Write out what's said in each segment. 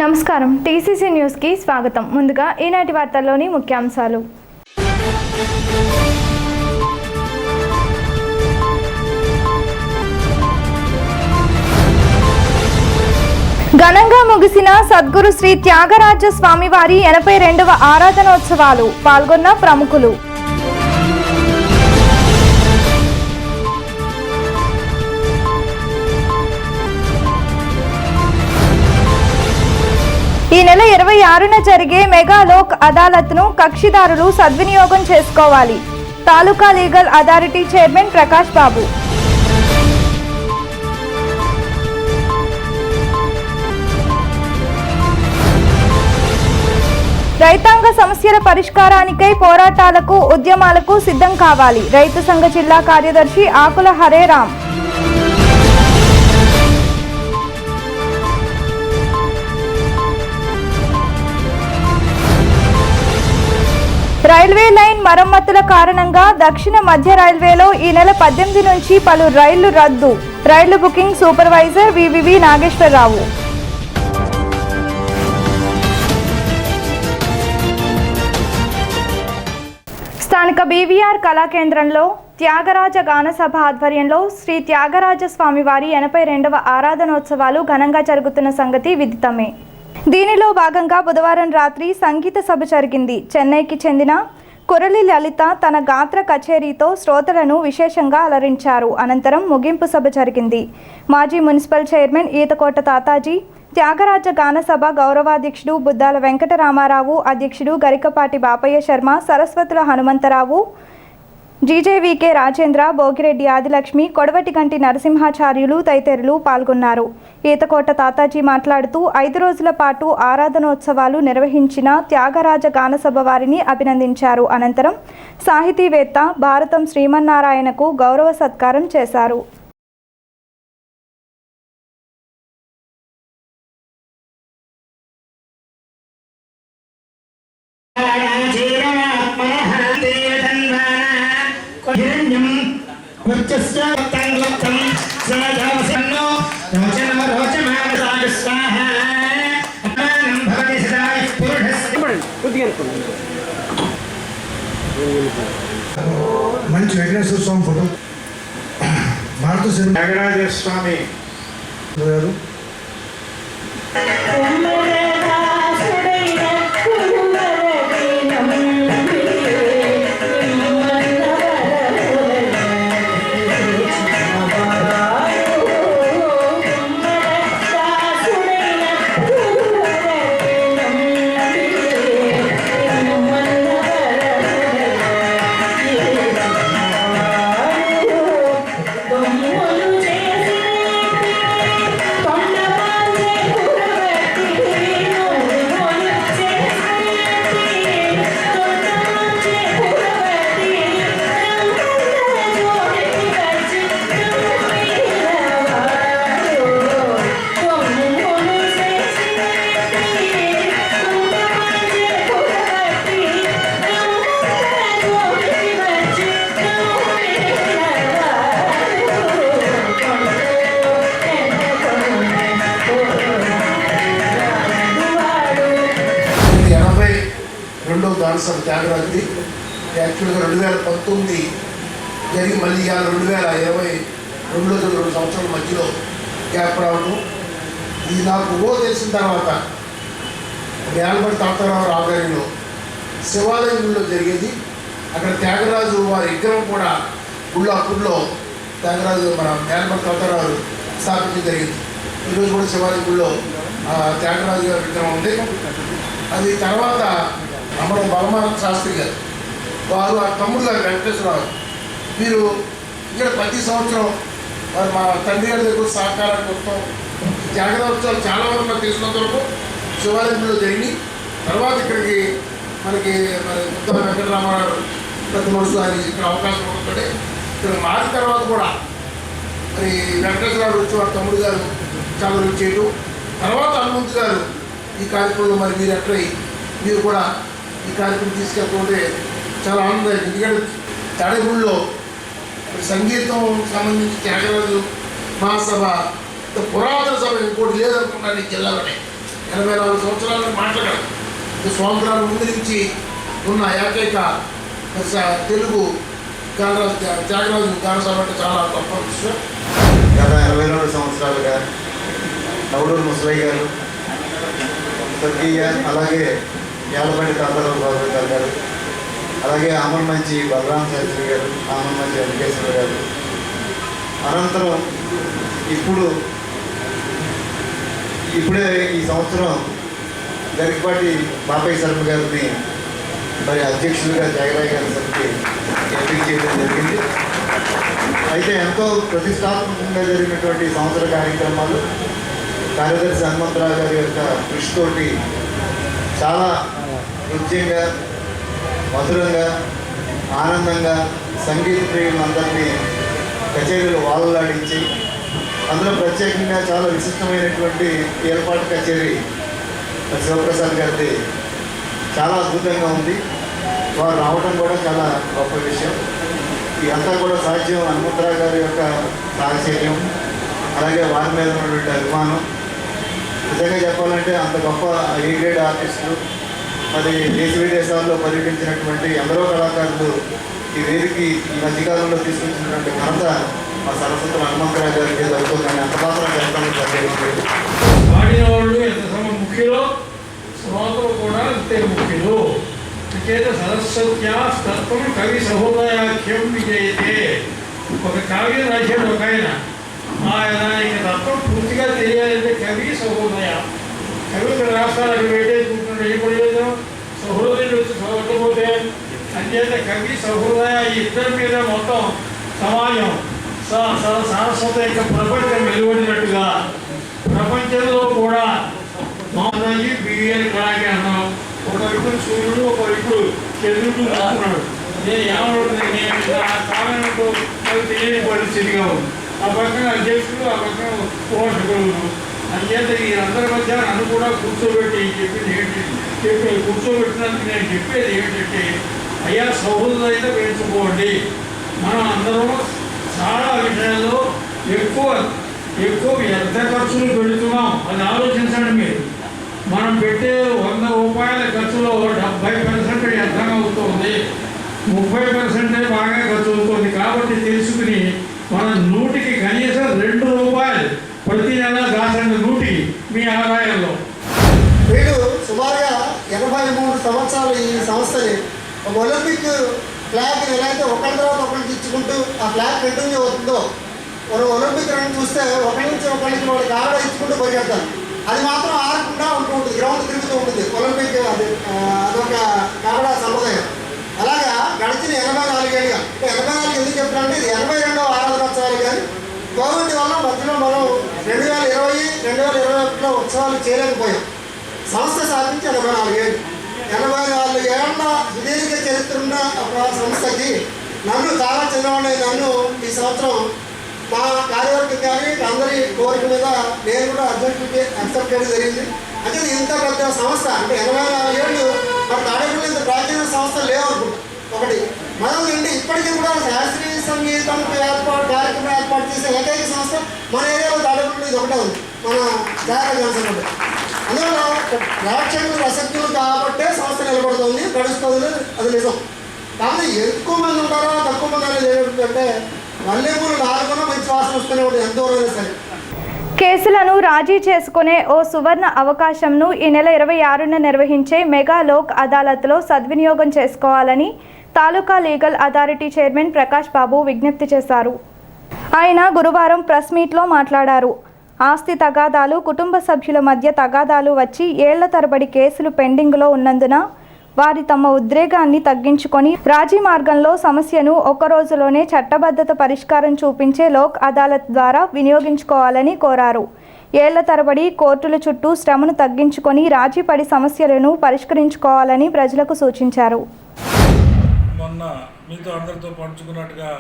నమస్కారం TCC news కి స్వాగతం. ముందుగా ఈనాటి వార్తల్లోని ముఖ్యాంశాలు. ఘనంగా ముగిసిన సద్గురు శ్రీ త్యాగరాజ స్వామివారి 82వ ఆరాధనోత్సవాలు. పాల్గొన్న ప్రముఖులు. ఈ నెల 26న జరిగే మెగా లోక్ అదాలత్ను కక్షిదారులు సద్వినియోగం చేసుకోవాలి. తాలూకా లీగల్ అథారిటీ చైర్మన్ ప్రకాష్ బాబు. రైతాంగ సమస్యల పరిష్కారానికై పోరాటాలకు ఉద్యమాలకు సిద్ధం కావాలి. రైతు సంఘ జిల్లా కార్యదర్శి ఆకుల హరేరాం. రైల్వే లైన్ మరమ్మతుల కారణంగా దక్షిణ మధ్య రైల్వేలో ఈ నెల 18 నుంచి పలు రైళ్లు రద్దు. రైళ్లు బుకింగ్ సూపర్వైజర్ వివివి నాగేశ్వరరావు. స్థానిక బీవీఆర్ కళాకేంద్రంలో త్యాగరాజ గానసభ ఆధ్వర్యంలో శ్రీ త్యాగరాజ స్వామివారి 82వ ఆరాధనోత్సవాలు ఘనంగా జరుగుతున్న సంగతి విదితమే. దీనిలో భాగంగా బుధవారం రాత్రి సంగీత సభ జరిగింది. చెన్నైకి చెందిన కురలి లలిత తన గాత్ర కచేరీతో శ్రోతలను విశేషంగా అలరించారు. అనంతరం ముగింపు సభ జరిగింది. మాజీ మున్సిపల్ చైర్మన్ ఈతకోట తాతాజీ, త్యాగరాజ గానసభ గౌరవాధ్యక్షుడు బుద్దాల వెంకటరామారావు, అధ్యక్షుడు గరికపాటి బాపయ్య శర్మ, సరస్వతుల హనుమంతరావు, జీజేవీకే రాజేంద్ర, భోగిరెడ్డి ఆదిలక్ష్మి, కొడవటిగంటి నరసింహాచార్యులు తదితరులు పాల్గొన్నారు. ఈతకోట తాతాజీ మాట్లాడుతూ 5 రోజుల పాటు ఆరాధనోత్సవాలు నిర్వహించిన త్యాగరాజ గానసభ వారిని అభినందించారు. అనంతరం సాహితీవేత్త భారతం శ్రీమన్నారాయణకు గౌరవ సత్కారం చేశారు. మంచి వెంకటేశ్వర స్వామి ఫోటో భారత త్యాగరాజ స్వామి గారు గానసభ త్యాగరాజుది యాక్చువల్గా 2019 జరిగి మళ్ళీ 2022లో 2 సంవత్సరాల మధ్యలో గ్యాప్ రావడం. ఇది నాకు తెలిసిన తర్వాత యాలబడి తాతారావు ఆధ్వర్యంలో శివాలయంలో జరిగేది. అక్కడ త్యాగరాజు వారి విగ్రహం కూడా అప్పుడులో త్యాగరాజు మన యాలబడి తాతారావు స్థాపించడం జరిగింది. ఈరోజు కూడా శివాలయంలో త్యాగరాజు గారి విగ్రహం ఉంది. అది తర్వాత అమర బలమానంద శాస్త్రి గారు వారు ఆ తమ్ముడు గారు వెంకటేశ్వరరావు వీరు ఇక్కడ ప్రతి సంవత్సరం వారు మా తండ్రి గారి దగ్గర సహకారాన్ని వస్తాం. త్యాగరాజోత్సవాలు చాలా వరకు నాకు తెలిసినంత వరకు శివాలయంలో జరిగి తర్వాత ఇక్కడికి మనకి బుద్దాల వెంకటరామారావు ప్రతి మనసు ఆయన ఇక్కడ అవకాశం ఉంటుంది. ఇక్కడ మారిన తర్వాత కూడా మరి వెంకటేశ్వరరావు వచ్చి వారి తమ్ముడు గారు చాలా రుచి చేయడం, తర్వాత హనుమంతు గారు ఈ కార్యక్రమంలో మరి మీరు ఎట్లా మీరు కూడా ఈ కార్యక్రమం తీసుకెళ్తుంటే చాలా ఆనందం. ఎందుకంటే తడగుళ్ళో సంగీతం సంబంధించి త్యాగరాజు మహాసభ పురాతన సభ ఇంకోటి లేదనుకున్నాను ఈ జిల్లాలోనే. 84 సంవత్సరాలను మాట్లాడారు. స్వాతంత్రాల ముందు నుంచి ఉన్న ఏకైక తెలుగు త్యాగరాజు గానసభ అంటే చాలా గొప్ప విషయం. గత 22 సంవత్సరాలుగా నవడూరు ముసలయ్య గారు, స్వర్గీయ అలాగే యాలబండి తాతారావు బాబు గారు, అలాగే ఆమన్మంచి బలరామ శాస్త్రి గారు, ఆమన్మంచి వెంకటేశ్వర గారు, అనంతరం ఇప్పుడే ఈ సంవత్సరం గరికపాటి బాపయ్య శర్మ గారిని మరి అధ్యక్షులుగా త్యాగరాజ గారి సభకి ఎంపిక చేయడం జరిగింది. అయితే ఎంతో ప్రతిష్టాత్మకంగా జరిగినటువంటి సంవత్సర కార్యక్రమాలు కార్యదర్శి హనుమంతరావు గారి యొక్క కృషితోటి చాలా నృత్యంగా, మధురంగా, ఆనందంగా సంగీత ప్రియులందరినీ కచేరీలు వాళ్ళలాడించి అందులో ప్రత్యేకంగా చాలా విశిష్టమైనటువంటి ఏర్పాటు కచేరీ శివప్రసాద్ గారిది చాలా అద్భుతంగా ఉంది. వారు రావడం కూడా చాలా గొప్ప విషయం. ఇదంతా కూడా సాధ్యం హనుమంతరావు గారి యొక్క సాహచర్యం, అలాగే వారి మీద ఉన్నటువంటి అభిమానం. నిజంగా చెప్పాలంటే అంత గొప్ప ఏ గ్రేడ్ ఆర్టిస్టులు, మరి దేశ విదేశాల్లో పర్యటించినటువంటి ఎందరో కళాకారులు ఈ వేదికకి ఈ మధ్యకాలంలో తీసుకొచ్చినటువంటి ఘనత మా సరస్వతులు హనుమంతరావు గారికి జరుగుతుందని అంత మాత్రం చెప్పడానికి పాడిన వాళ్ళు ఎంత ముఖ్యులో శ్రోతలు కూడా అంతే ముఖ్యులు. చేత సరస్వత్యాస్తత్వం కవి సహోదయాఖ్యం విజయతే. ఒక కావ్యం రాశాడు ఒక ఆయన తత్వం పూర్తిగా తెలియాలంటే కవి సహోదయ. కవి ఇక్కడ రాష్ట్రాలకు పెట్టేసుకుంటుంటే ఇప్పుడు ఏదో సహోదరులు వచ్చి చదవకపోతే అంచేత కవి సహోదయ ఈ ఇద్దరి మీద మొత్తం సమాజం సరస్వత యొక్క ప్రపంచం వెలువడినట్టుగా ప్రపంచంలో కూడా మామూలు బియ్యాన్ని కళాకి అన్నాం. ఒక ఇప్పుడు సూర్యుడు, ఒక ఇప్పుడు చంద్రుడు అనుకున్నాడు. నేను ఏమవుతుంది కాలంలో అది తెలియని పరిస్థితిగా ఉంది. ఆ పక్కన అధ్యక్షుడు, ఆ పక్కన పోషకులు. అంచేత వీరందరి మధ్య నన్ను కూడా కూర్చోబెట్టి కూర్చోబెట్టినందుకు నేను చెప్పేది ఏంటంటే, అయ్యా సౌహృదయత పెంచుకోండి. మనం అందరం చాలా విషయాల్లో ఎక్కువ వ్యర్థ ఖర్చులు పెడుతున్నాం. అది ఆలోచించండి మీరు. మనం పెట్టే 100 రూపాయల ఖర్చులో 70% వ్యర్థం అవుతుంది, 30% బాగా ఖర్చు అవుతుంది. కాబట్టి తెలుసుకుని మనం 100కి కనీసం 2 రూపాయలు ప్రతి నెల దాచండి 100కి మీ ఆదాయంలో. వీళ్ళు సుమారుగా 83 సంవత్సరాలు ఈ సంస్థని ఒక ఒలింపిక్ ఫ్లాగ్ ఎలా అయితే ఒకరి తర్వాత ఒకరికి ఇచ్చుకుంటూ ఆ ఫ్లాగ్ కంటిన్యూ అవుతుందో, మనం ఒలింపిక్ రన్ చూస్తే ఒకరి నుంచి ఒకరికి వాళ్ళకి ఆవిడ ఇచ్చుకుంటూ పరిగెడతారు. అది మాత్రం ఆరకుండా ఉంటూ ఉంటుంది, గ్రౌండ్ తిరుగుతూ ఉంటుంది. ఒలింపిక్ అదొక కావడ సంప్రదాయం. అలాగా గడిచిన 84 ఏళ్ళుగా, అంటే 84 ఎందుకు చెప్తానంటే ఇది 82వ ఆరాధనోత్సవాలు. కానీ కోవిడ్ వల్ల మధ్యలో మనం 2020, 2021లో ఉత్సవాలు చేయలేకపోయాం. సంస్థ స్థాపించి 84 ఏళ్ళు. 84 ఏళ్ల సుదీర్ఘ చరిత్ర ఉన్న ఒక సంస్థకి నన్ను చాలా చిన్నవాడిని నన్ను ఈ సంవత్సరం మా కార్యవర్గం కానీ అందరి కోరిక మీద నేను కూడా అధ్యక్షుడికి యాక్సెప్ట్ చేయడం జరిగింది. అంటే ఇంత పెద్ద సంస్థ అంటే 84 ఏళ్ళు మరి తాడేపల్లి ఇంత ప్రాచీన సంస్థలు లేవనుకుంటా. ఒకటి మొదలండి ఇప్పటికీ కూడా శాస్త్రీయ సంగీతం కార్యక్రమం ఏర్పాటు చేసే ఏకైక సంస్థ మన ఏరియాలో తాడేపల్లి ఇది ఒకటే ఉంది, మన త్యాగరాజ గానసభ. అందువల్ల ప్రేక్షకులు రసజ్ఞులు కాబట్టే సంస్థ నిలబడుతుంది, గడుస్తుంది. అది నిజం. కాబట్టి ఎక్కువ మంది ఉంటారో తక్కువ మంది అనేది ఏమిటంటే మల్లెపూలు 4 మంచి వాసన వస్తూనే ఉంటుంది ఎంత దూరమైనా సరే. కేసులను రాజీ చేసుకునే ఓ సువర్ణ అవకాశంను ఈ నెల 26న నిర్వహించే మెగా లోక్ అదాలత్లో సద్వినియోగం చేసుకోవాలని తాలూకా లీగల్ అథారిటీ చైర్మన్ ప్రకాష్ బాబు విజ్ఞప్తి చేశారు. ఆయన గురువారం ప్రెస్ మీట్లో మాట్లాడారు. ఆస్తి తగాదాలు, కుటుంబ సభ్యుల మధ్య తగాదాలు వచ్చి ఏళ్ల తరబడి కేసులు పెండింగ్లో ఉన్నందున వారి తమ ఉద్రేగాన్ని తగ్గించుకొని రాజీ మార్గంలో సమస్యను ఒక్క రోజులోనే చట్టబద్ధత పరిష్కారం చూపించే లోక్ అదాలత్ ద్వారా వినియోగించుకోవాలని కోరారు. ఏళ్ల తరబడి కోర్టుల చుట్టూ శ్రమను తగ్గించుకొని రాజీపడి సమస్యలను పరిష్కరించుకోవాలని ప్రజలకు సూచించారు. మొన్న మీతో అందరితో పంచుకున్నట్టుగా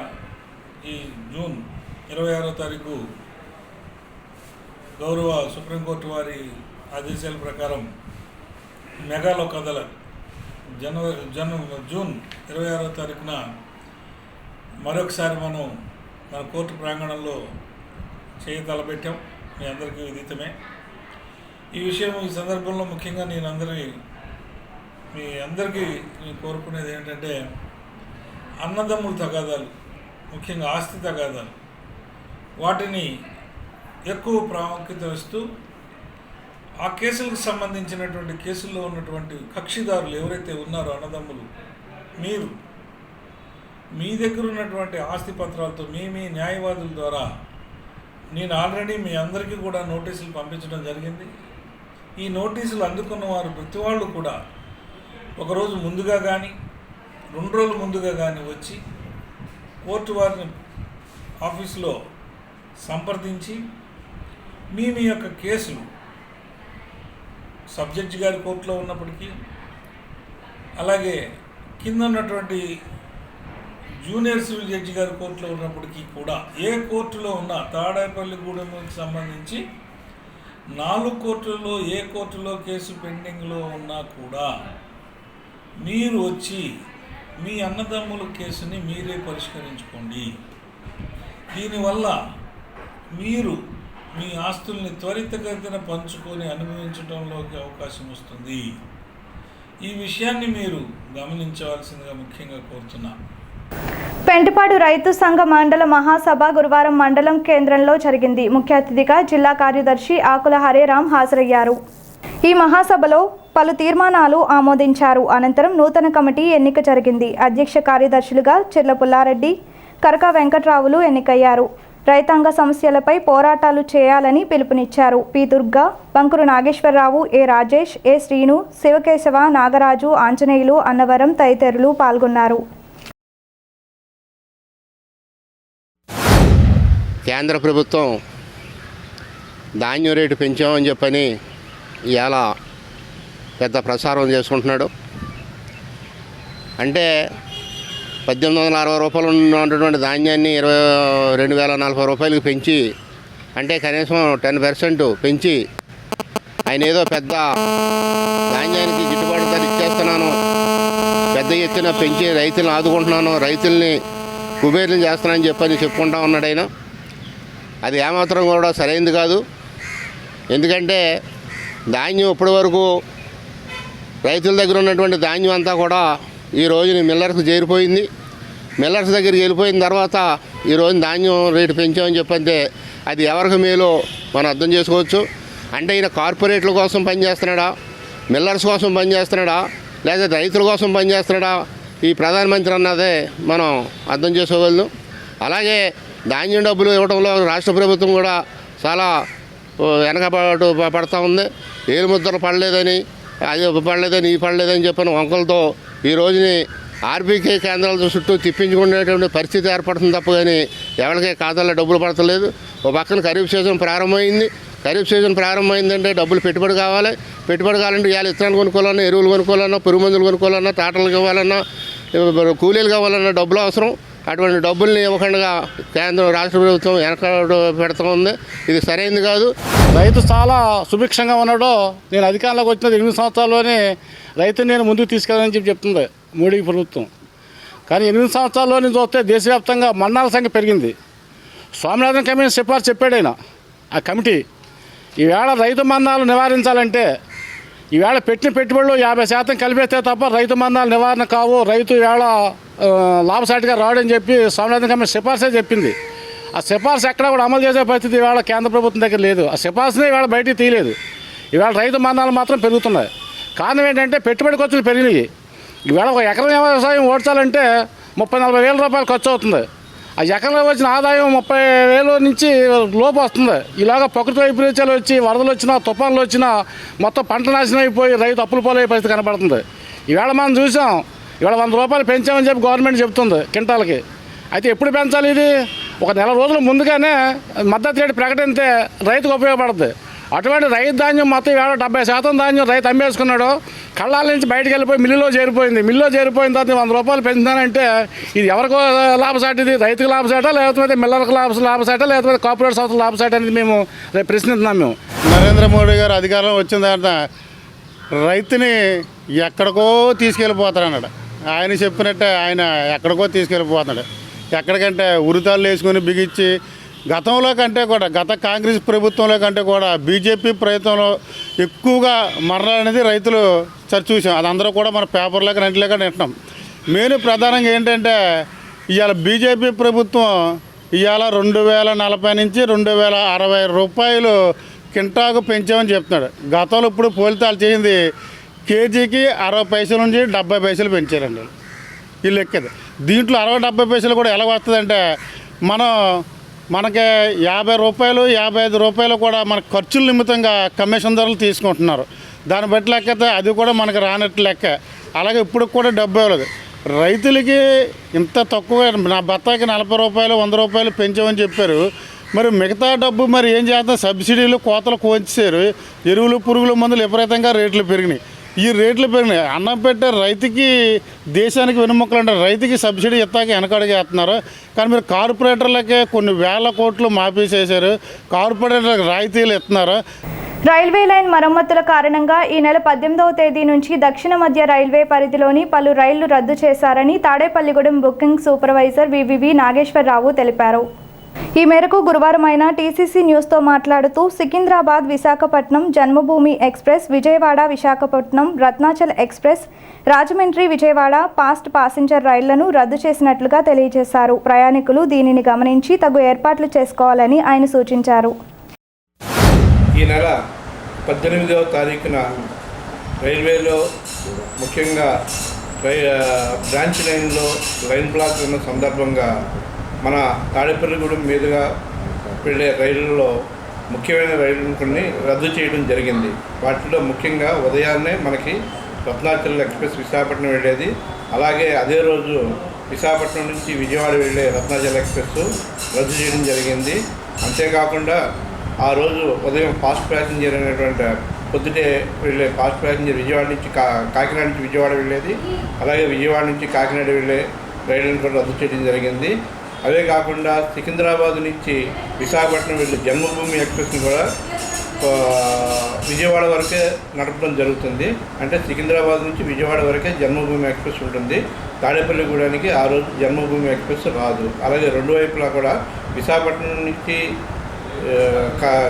ఈ జూన్ 26వ తారీఖు గౌరవ సుప్రీంకోర్టు వారి ఆదేశాల ప్రకారం మెగా లోక్ అదాలత్ జూన్ 26వ తారీఖున మరొకసారి మనం మన కోర్టు ప్రాంగణంలో చేయి తలపెట్టాం. మీ అందరికీ విదితమే. ఈ విషయం ఈ సందర్భంలో ముఖ్యంగా మీ అందరికీ నేను కోరుకునేది ఏంటంటే అన్నదమ్ముల తగాదాలు, ముఖ్యంగా ఆస్తి తగాదాలు, వాటిని ఎక్కువ ప్రాముఖ్యత ఇస్తూ ఆ కేసులకు సంబంధించినటువంటి కేసుల్లో ఉన్నటువంటి కక్షిదారులు ఎవరైతే ఉన్నారో అన్నదమ్ములు, మీరు మీ దగ్గర ఉన్నటువంటి ఆస్తి పత్రాలతో మీ న్యాయవాదుల ద్వారా నేను ఆల్రెడీ మీ అందరికీ కూడా నోటీసులు పంపించడం జరిగింది. ఈ నోటీసులు అందుకున్న వారు ప్రతి వాళ్ళు కూడా ఒకరోజు ముందుగా కానీ 2 రోజుల ముందుగా కానీ వచ్చి కోర్టు వారిని ఆఫీసులో సంప్రదించి మీ యొక్క కేసులు సబ్ జడ్జి గారి కోర్టులో ఉన్నప్పటికీ, అలాగే కింద ఉన్నటువంటి జూనియర్ సివిల్ జడ్జి గారి కోర్టులో ఉన్నప్పటికీ కూడా ఏ కోర్టులో ఉన్నా తాడేపల్లిగూడెంకి సంబంధించి 4 కోర్టుల్లో ఏ కోర్టులో కేసు పెండింగ్లో ఉన్నా కూడా మీరు వచ్చి మీ అన్నదమ్ముల కేసుని మీరే పరిష్కరించుకోండి. దీనివల్ల మీరు మీ ఆస్తుల్ని త్వరితగతిన పంచుకొని అనుభవించడంలోకి అవకాశం వస్తుంది. ఈ విషయాన్ని మీరు గమనించవలసిందిగా ముఖ్యంగా కోరుతున్నా. పెంటపాడు రైతు సంఘ మండల మహాసభ గురువారం మండలం కేంద్రంలో జరిగింది. ముఖ్య అతిథిగా జిల్లా కార్యదర్శి ఆకుల హరేరాం హాజరయ్యారు. ఈ మహాసభలో పలు తీర్మానాలు ఆమోదించారు. అనంతరం నూతన కమిటీ ఎన్నిక జరిగింది. అధ్యక్ష కార్యదర్శులుగా చిర్ల పుల్లారెడ్డి, కరక వెంకట్రావులు ఎన్నికయ్యారు. రైతాంగ సమస్యలపై పోరాటాలు చేయాలని పిలుపునిచ్చారు. పి దుర్గా, బంకురు నాగేశ్వరరావు, ఏ రాజేష్, ఏ శ్రీను, శివకేశవ, నాగరాజు, ఆంజనేయులు, అన్నవరం తదితరులు పాల్గొన్నారు. కేంద్ర ప్రభుత్వం ధాన్యం రేటు పెంచామని చెప్పని ఇవాళ పెద్ద ప్రసారం చేసుకుంటున్నాడు. అంటే 1860 రూపాయలు ఉన్నటువంటి ధాన్యాన్ని 2240 రూపాయలకి పెంచి, అంటే కనీసం 10% పెంచి ఆయన ఏదో పెద్ద ధాన్యానికి గిట్టుబాటు ధర ఇచ్చేస్తున్నాను, పెద్ద ఎత్తున పెంచి రైతులను ఆదుకుంటున్నాను, రైతుల్ని కుబేర్లు చేస్తున్నానని చెప్పని చెప్పుకుంటా ఉన్నాడు ఆయన. అది ఏమాత్రం కూడా సరైనది కాదు. ఎందుకంటే ధాన్యం ఇప్పటి వరకు రైతుల దగ్గర ఉన్నటువంటి ధాన్యం అంతా కూడా ఈ రోజుని మిల్లర్స్కి చేరిపోయింది. మిల్లర్స్ దగ్గరికి వెళ్ళిపోయిన తర్వాత ఈ రోజు ధాన్యం రేటు పెంచామని చెప్పంటే అది ఎవరికి మేలో మనం అర్థం చేసుకోవచ్చు. అంటే ఈయన కార్పొరేట్ల కోసం పనిచేస్తున్నాడా, మిల్లర్స్ కోసం పనిచేస్తున్నాడా, లేదా రైతుల కోసం పనిచేస్తున్నాడా, ఈ ప్రధానమంత్రి అన్నదే మనం అర్థం చేసుకోగలను. అలాగే ధాన్యం డబ్బులు ఇవ్వడంలో రాష్ట్ర ప్రభుత్వం కూడా చాలా వెనకబాటు పడతా ఉంది. ఏలు ముద్రలు పడలేదని, అది పడలేదని, ఈ పడలేదని చెప్పిన వంకలతో ఈ రోజుని ఆర్బీకే కేంద్రాల చుట్టూ తిప్పించుకునేటువంటి పరిస్థితి ఏర్పడుతుంది తప్ప కానీ ఎవరికే ఖాతాల్లో డబ్బులు పడతలేదు. ఒక పక్కన ఖరీఫ్ సీజన్ ప్రారంభమైంది. ఖరీఫ్ సీజన్ ప్రారంభమైందంటే డబ్బులు పెట్టుబడి కావాలి. పెట్టుబడి కావాలంటే ఇవాళ విత్తనాలు కొనుక్కోవాలన్నా, ఎరువులు కొనుక్కోవాలన్నా, పురుగు మందులు కొనుక్కోవాలన్నా, టాటర్లు కావాలన్నా, కూలీలు కావాలన్నా డబ్బులు అవసరం. అటువంటి డబ్బుల్ని ఇవ్వకుండా కేంద్రం రాష్ట్ర ప్రభుత్వం వెనక పెడుతూ ఉంది. ఇది సరైనది కాదు. రైతు చాలా సుభిక్షంగా ఉన్నాడో, నేను అధికారంలోకి వచ్చిన 8 సంవత్సరాల్లోనే రైతుని నేను ముందుకు తీసుకెళ్ళాలని చెప్తుంది మోడీ ప్రభుత్వం. కానీ 8 సంవత్సరాల్లో నుంచి చూస్తే దేశవ్యాప్తంగా మరణాల సంఖ్య పెరిగింది. స్వామినాథన్ కమిషన్ సిఫార్సు చెప్పాడు ఆయన, ఆ కమిటీ. ఈవేళ రైతు మరణాలు నివారించాలంటే ఈవేళ పెట్టిన పెట్టుబడులు 50% కలిపేస్తే తప్ప రైతు మరణాలు నివారణ కావు, రైతు ఈవేళ లాభసాటిగా రావడని చెప్పి స్వామినాథన్ కమిషన్ సిఫార్సే చెప్పింది. ఆ సిఫార్సు ఎక్కడా కూడా అమలు చేసే పరిస్థితి ఈవేళ కేంద్ర ప్రభుత్వం దగ్గర లేదు. ఆ సిఫార్సునే ఈవేళ బయటికి తీయలేదు. ఈవేళ రైతు మరణాలు మాత్రం పెరుగుతున్నాయి. కారణం ఏంటంటే పెట్టుబడి ఖర్చులు పెరిగినాయి. ఈవేళ ఒక ఎకరం వ్యవసాయం ఓడ్చాలంటే 30-40 వేల రూపాయలు ఖర్చు అవుతుంది. ఆ ఎకరంలో వచ్చిన ఆదాయం 30,000 నుంచి లోపు వస్తుంది. ఇలాగ ప్రకృతి వైపరీత్యాలు వచ్చి వరదలు వచ్చినా, తుఫాన్లు వచ్చినా మొత్తం పంట నాశనం అయిపోయి రైతు అప్పులు పాలయ్యే పరిస్థితి కనపడుతుంది. ఈవేళ మనం చూసాం, ఇవాళ 100 రూపాయలు పెంచామని చెప్పి గవర్నమెంట్ చెప్తుంది క్వింటాల్కి. అయితే ఎప్పుడు పెంచాలి? ఇది ఒక నెల రోజుల ముందుగానే మద్దతు రేటు ప్రకటిస్తే రైతుకు ఉపయోగపడుతుంది. అటువంటి రైతు ధాన్యం మొత్తం ఈవేళ 70% ధాన్యం రైతు అమ్మేసుకున్నాడు. కళ్ళాల నుంచి బయటకు వెళ్ళిపోయి మిల్లులో చేరిపోయింది. మిల్లులో చేరిపోయిన తర్వాత 100 రూపాయలు పెంచుతానంటే ఇది ఎవరికో లాభసాటిది? రైతుకు లాభసాటా, లేకపోతే మిల్లర్లకు లాభసాటా, లేకపోతే కార్పొరేట్ సంస్థలు లాభసాట అనేది మేము రేపు ప్రశ్నిస్తున్నాం. మేము నరేంద్ర మోడీ గారు అధికారంలో వచ్చిన తర్వాత రైతుని ఎక్కడికో తీసుకెళ్ళిపోతారన్నాడు. ఆయన చెప్పినట్టే ఆయన ఎక్కడికో తీసుకెళ్ళిపోతున్నాడు. ఎక్కడికంటే ఉరితాళ్ళు వేసుకొని బిగించి గతంలో కంటే కూడా గత కాంగ్రెస్ ప్రభుత్వంలో కంటే కూడా బీజేపీ ప్రయత్నంలో ఎక్కువగా మరణాలు అనేది రైతులు చూసాం. అది అందరూ కూడా మన పేపర్లోకి రంటిలోకి వింటున్నాం. మెయిన్ ప్రధానంగా ఏంటంటే ఇవాళ బీజేపీ ప్రభుత్వం ఇవాళ 2040 నుంచి 2060 రూపాయలు కింటాకు పెంచామని చెప్తున్నాడు. గతంలో ఇప్పుడు ఫలితాలు చేసింది కేజీకి 60 పైసల నుంచి 70 పైసలు పెంచారండి ఈ లెక్కది. దీంట్లో 60-70 పైసలు కూడా ఎలా వస్తుందంటే మనకి 50 రూపాయలు 55 రూపాయలు కూడా మన ఖర్చుల నిమిత్తంగా కమిషన్ ధరలు తీసుకుంటున్నారు. దాన్ని బట్టి లెక్కతే అది కూడా మనకు రానట్టు లెక్క. అలాగే ఇప్పుడు కూడా 70 ఇవ్వలేదు. రైతులకి ఇంత తక్కువ నా బత్తాకి 40 రూపాయలు 100 రూపాయలు పెంచామని చెప్పారు. మరి మిగతా డబ్బు మరి ఏం చేస్తాం? సబ్సిడీలు కోతలు కోంచేశారు. ఎరువులు పురుగుల మందులు విపరీతంగా రేట్లు పెరిగినాయి. ఈ రేట్లు పెరిగినాయి. అన్నం పెట్టే రైతుకి దేశానికి వెనుముక్కలు అంటారు. రైతుకి సబ్సిడీ ఇస్తాక వెనకడిగేస్తున్నారు. కానీ మీరు కార్పొరేటర్లకే కొన్ని వేల కోట్లు మాఫీసేశారు. కార్పొరేటర్లకు రాయితీలు ఇస్తున్నారు. రైల్వే లైన్ మరమ్మతుల కారణంగా ఈ నెల 18వ తేదీ నుంచి దక్షిణ మధ్య రైల్వే పరిధిలోని పలు రైళ్లు రద్దు చేశారని Tadepalligudem booking supervisor V V V Nageswararao తెలిపారు. ఈ మేరకు గురువారం ఆయన టీసీసీ న్యూస్తో మాట్లాడుతూ Secunderabad Visakhapatnam Janmabhoomi express, Vijayawada Visakhapatnam Ratnachal express, Rajahmundry Vijayawada fast passenger రైళ్లను రద్దు చేసినట్లుగా తెలియజేశారు. ప్రయాణికులు దీనిని గమనించి తగు ఏర్పాట్లు చేసుకోవాలని ఆయన సూచించారు. ఈ నెల 18వ తారీఖున రైల్వేలో ముఖ్యంగా బ్రాంచ్ లైన్లో లైన్ బ్లాక్ ఉన్న సందర్భంగా మన తాడేపల్లిగూడెం మీదుగా వెళ్ళే రైళ్లలో ముఖ్యమైన రైళ్లను కొన్ని రద్దు చేయడం జరిగింది. వాటిలో ముఖ్యంగా ఉదయాన్నే మనకి రత్నాచల్ ఎక్స్ప్రెస్ విశాఖపట్నం వెళ్ళేది, అలాగే అదే రోజు విశాఖపట్నం నుంచి విజయవాడ వెళ్ళే రత్నాచల్ ఎక్స్ప్రెస్ రద్దు చేయడం జరిగింది. అంతేకాకుండా ఆ రోజు ఉదయం ఫాస్ట్ ప్యాసింజర్ అనేటువంటి పొద్దుటే వెళ్ళే ఫాస్ట్ ప్యాసింజర్ విజయవాడ నుంచి కాకినాడ నుంచి విజయవాడ వెళ్ళేది, అలాగే విజయవాడ నుంచి కాకినాడ వెళ్ళే రైళ్లను కూడా రద్దు చేయడం జరిగింది. అవే కాకుండా సికింద్రాబాద్ నుంచి విశాఖపట్నం వెళ్ళే జన్మభూమి ఎక్స్ప్రెస్ని కూడా విజయవాడ వరకే నడపడం జరుగుతుంది. అంటే సికింద్రాబాద్ నుంచి విజయవాడ వరకే జన్మభూమి ఎక్స్ప్రెస్ ఉంటుంది. తాడేపల్లిగూడానికి ఆ రోజు జన్మభూమి ఎక్స్ప్రెస్ రాదు. అలాగే రెండు వైపులా కూడా విశాఖపట్నం నుంచి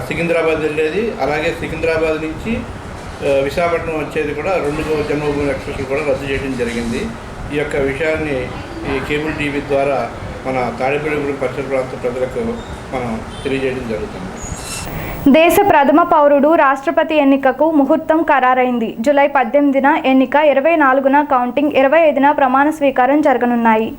సికింద్రాబాద్ వెళ్ళేది, అలాగే సికింద్రాబాద్ నుంచి విశాఖపట్నం వచ్చేది కూడా 2 జన్మభూమి ఎక్స్ప్రెస్లు కూడా రద్దు చేయడం జరిగింది. ఈ యొక్క విషయాన్ని ఈ కేబుల్ టీవీ ద్వారా మన తాడేపల్లిగూడెం పరిసర ప్రాంత ప్రజలకు మనం తెలియజేయడం జరుగుతుంది. దేశ ప్రథమ పౌరుడు రాష్ట్రపతి ఎన్నికకు ముహూర్తం ఖరారైంది. జూలై 18న ఎన్నిక, 24న కౌంటింగ్, 25న ప్రమాణ స్వీకారం జరగనున్నాయి.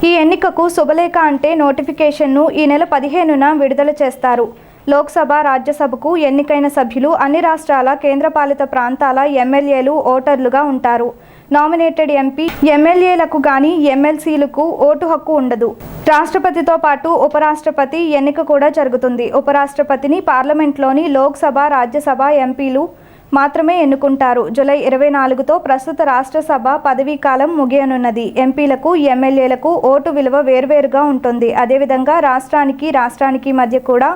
ఈ ఎన్నికకు శుభలేఖ అంటే నోటిఫికేషన్ను ఈ నెల 15న విడుదల చేస్తారు. లోక్సభ, రాజ్యసభకు ఎన్నికైన సభ్యులు అన్ని రాష్ట్రాల, కేంద్రపాలిత ప్రాంతాల ఎమ్మెల్యేలు ఓటర్లుగా ఉంటారు. నామినేటెడ్ ఎంపీ, ఎమ్మెల్యేలకు గాని ఎమ్మెల్సీలకు ఓటు హక్కు ఉండదు. రాష్ట్రపతితో పాటు ఉపరాష్ట్రపతి ఎన్నిక కూడా జరుగుతుంది. ఉపరాష్ట్రపతిని పార్లమెంట్లోని లోక్సభ, రాజ్యసభ ఎంపీలు మాత్రమే ఎన్నుకుంటారు. జూలై 24తో ప్రస్తుత రాష్ట్రసభ పదవీ కాలం ముగియనున్నది. ఎంపీలకు, ఎమ్మెల్యేలకు ఓటు విలువ వేర్వేరుగా ఉంటుంది. అదేవిధంగా రాష్ట్రానికి మధ్య కూడా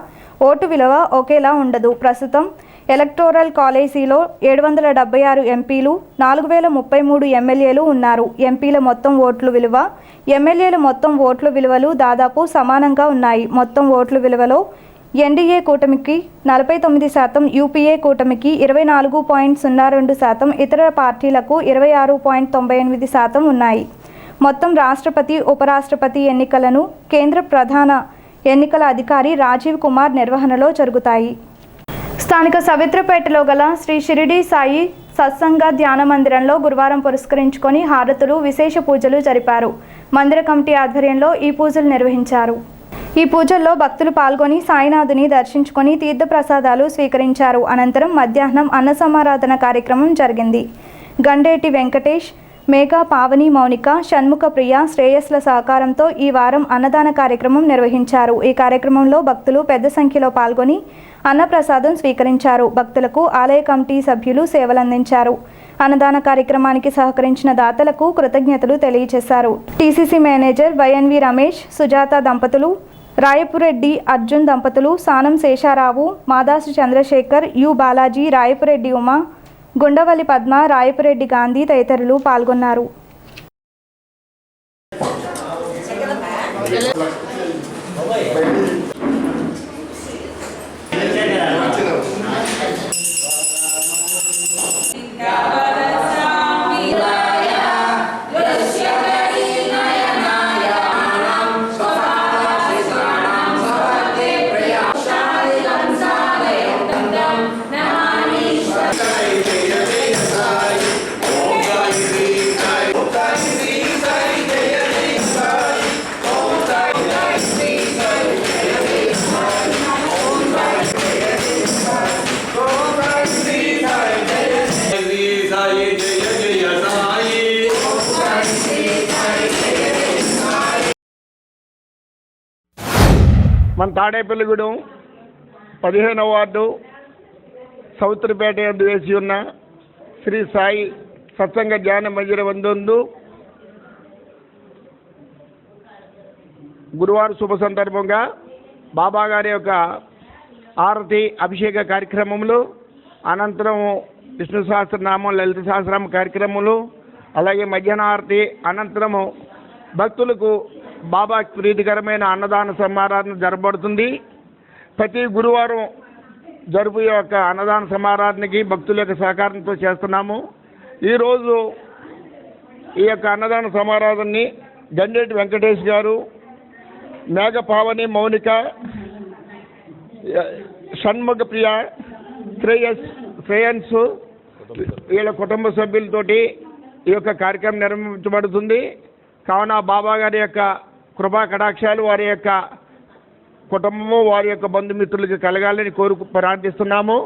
ఓటు విలువ ఒకేలా ఉండదు. ప్రస్తుతం ఎలక్టోరల్ కాలేజీలో 776 ఎంపీలు, 4033 ఎమ్మెల్యేలు ఉన్నారు. ఎంపీల మొత్తం ఓట్ల విలువ, ఎమ్మెల్యేల మొత్తం ఓట్ల విలువలు దాదాపు సమానంగా ఉన్నాయి. మొత్తం ఓట్ల విలువలో ఎన్డీఏ కూటమికి 49%, యూపీఏ కూటమికి 24.02%, ఇతర పార్టీలకు 26.98% ఉన్నాయి. మొత్తం రాష్ట్రపతి, ఉపరాష్ట్రపతి ఎన్నికలను కేంద్ర ప్రధాన ఎన్నికల అధికారి రాజీవ్ కుమార్ నిర్వహణలో జరుగుతాయి. స్థానిక సవిత్రపేటలో గల శ్రీ షిరిడి సాయి సత్సంగ ధ్యాన మందిరంలో గురువారం పురస్కరించుకొని హారతులు, విశేష పూజలు జరిపారు. మందిర కమిటీ ఆధ్వర్యంలో ఈ పూజలు నిర్వహించారు. ఈ పూజల్లో భక్తులు పాల్గొని సాయినాథుని దర్శించుకొని తీర్థప్రసాదాలు స్వీకరించారు. అనంతరం మధ్యాహ్నం అన్న సమారాధన కార్యక్రమం జరిగింది. గండేటి వెంకటేష్, మేఘా పావని మౌనిక, షణ్ముఖ ప్రియ, శ్రేయస్ల సహకారంతో ఈ వారం అన్నదాన కార్యక్రమం నిర్వహించారు. ఈ కార్యక్రమంలో భక్తులు పెద్ద సంఖ్యలో పాల్గొని అన్నప్రసాదం స్వీకరించారు. భక్తులకు ఆలయ కమిటీ సభ్యులు సేవలందించారు. అన్నదాన కార్యక్రమానికి సహకరించిన దాతలకు కృతజ్ఞతలు తెలియజేశారు. TCC manager YNV Ramesh, Sujatha దంపతులు, రాయపురెడ్డి అర్జున్ దంపతులు, సానం శేషారావు, మాదాసు చంద్రశేఖర్, యు బాలాజీ, రాయపురెడ్డి ఉమా, గుండవల్లి పద్మ, రాయపురెడ్డి గాంధీ తదితరులు పాల్గొన్నారు. మన తాడేపల్లిగూడెం 15వ వార్డు సౌత్రిపేట యందు వేసి ఉన్న శ్రీ సాయి సత్సంగ ధ్యాన మందిర వందు గురువారం శుభ సందర్భంగా బాబా గారి యొక్క ఆరతి అభిషేక కార్యక్రమములు, అనంతరం విష్ణు సహస్రనామం, లలిత సహస్రనామ కార్యక్రమాలు, అలాగే మధ్యాహ్న ఆరతి అనంతరము భక్తులకు బాబా ప్రీతికరమైన అన్నదాన సమారాధన జరపబడుతుంది. ప్రతి గురువారం జరుపు యొక్క అన్నదాన సమారాధనకి భక్తుల యొక్క సహకారంతో చేస్తున్నాము. ఈరోజు ఈ యొక్క అన్నదాన సమారాధనని గండేటి వెంకటేష్ గారు, మేఘపావని మౌనిక, షణ్ముఖ ప్రియ, శ్రేయన్స్ వీళ్ళ కుటుంబ సభ్యులతోటి ఈ యొక్క కార్యక్రమం నిర్వహించబడుతుంది. కావున బాబా గారి యొక్క కృపా కటాక్షాలు వారి యొక్క కుటుంబము, వారి యొక్క బంధుమిత్రులకి కలగాలని ప్రార్థిస్తున్నాము.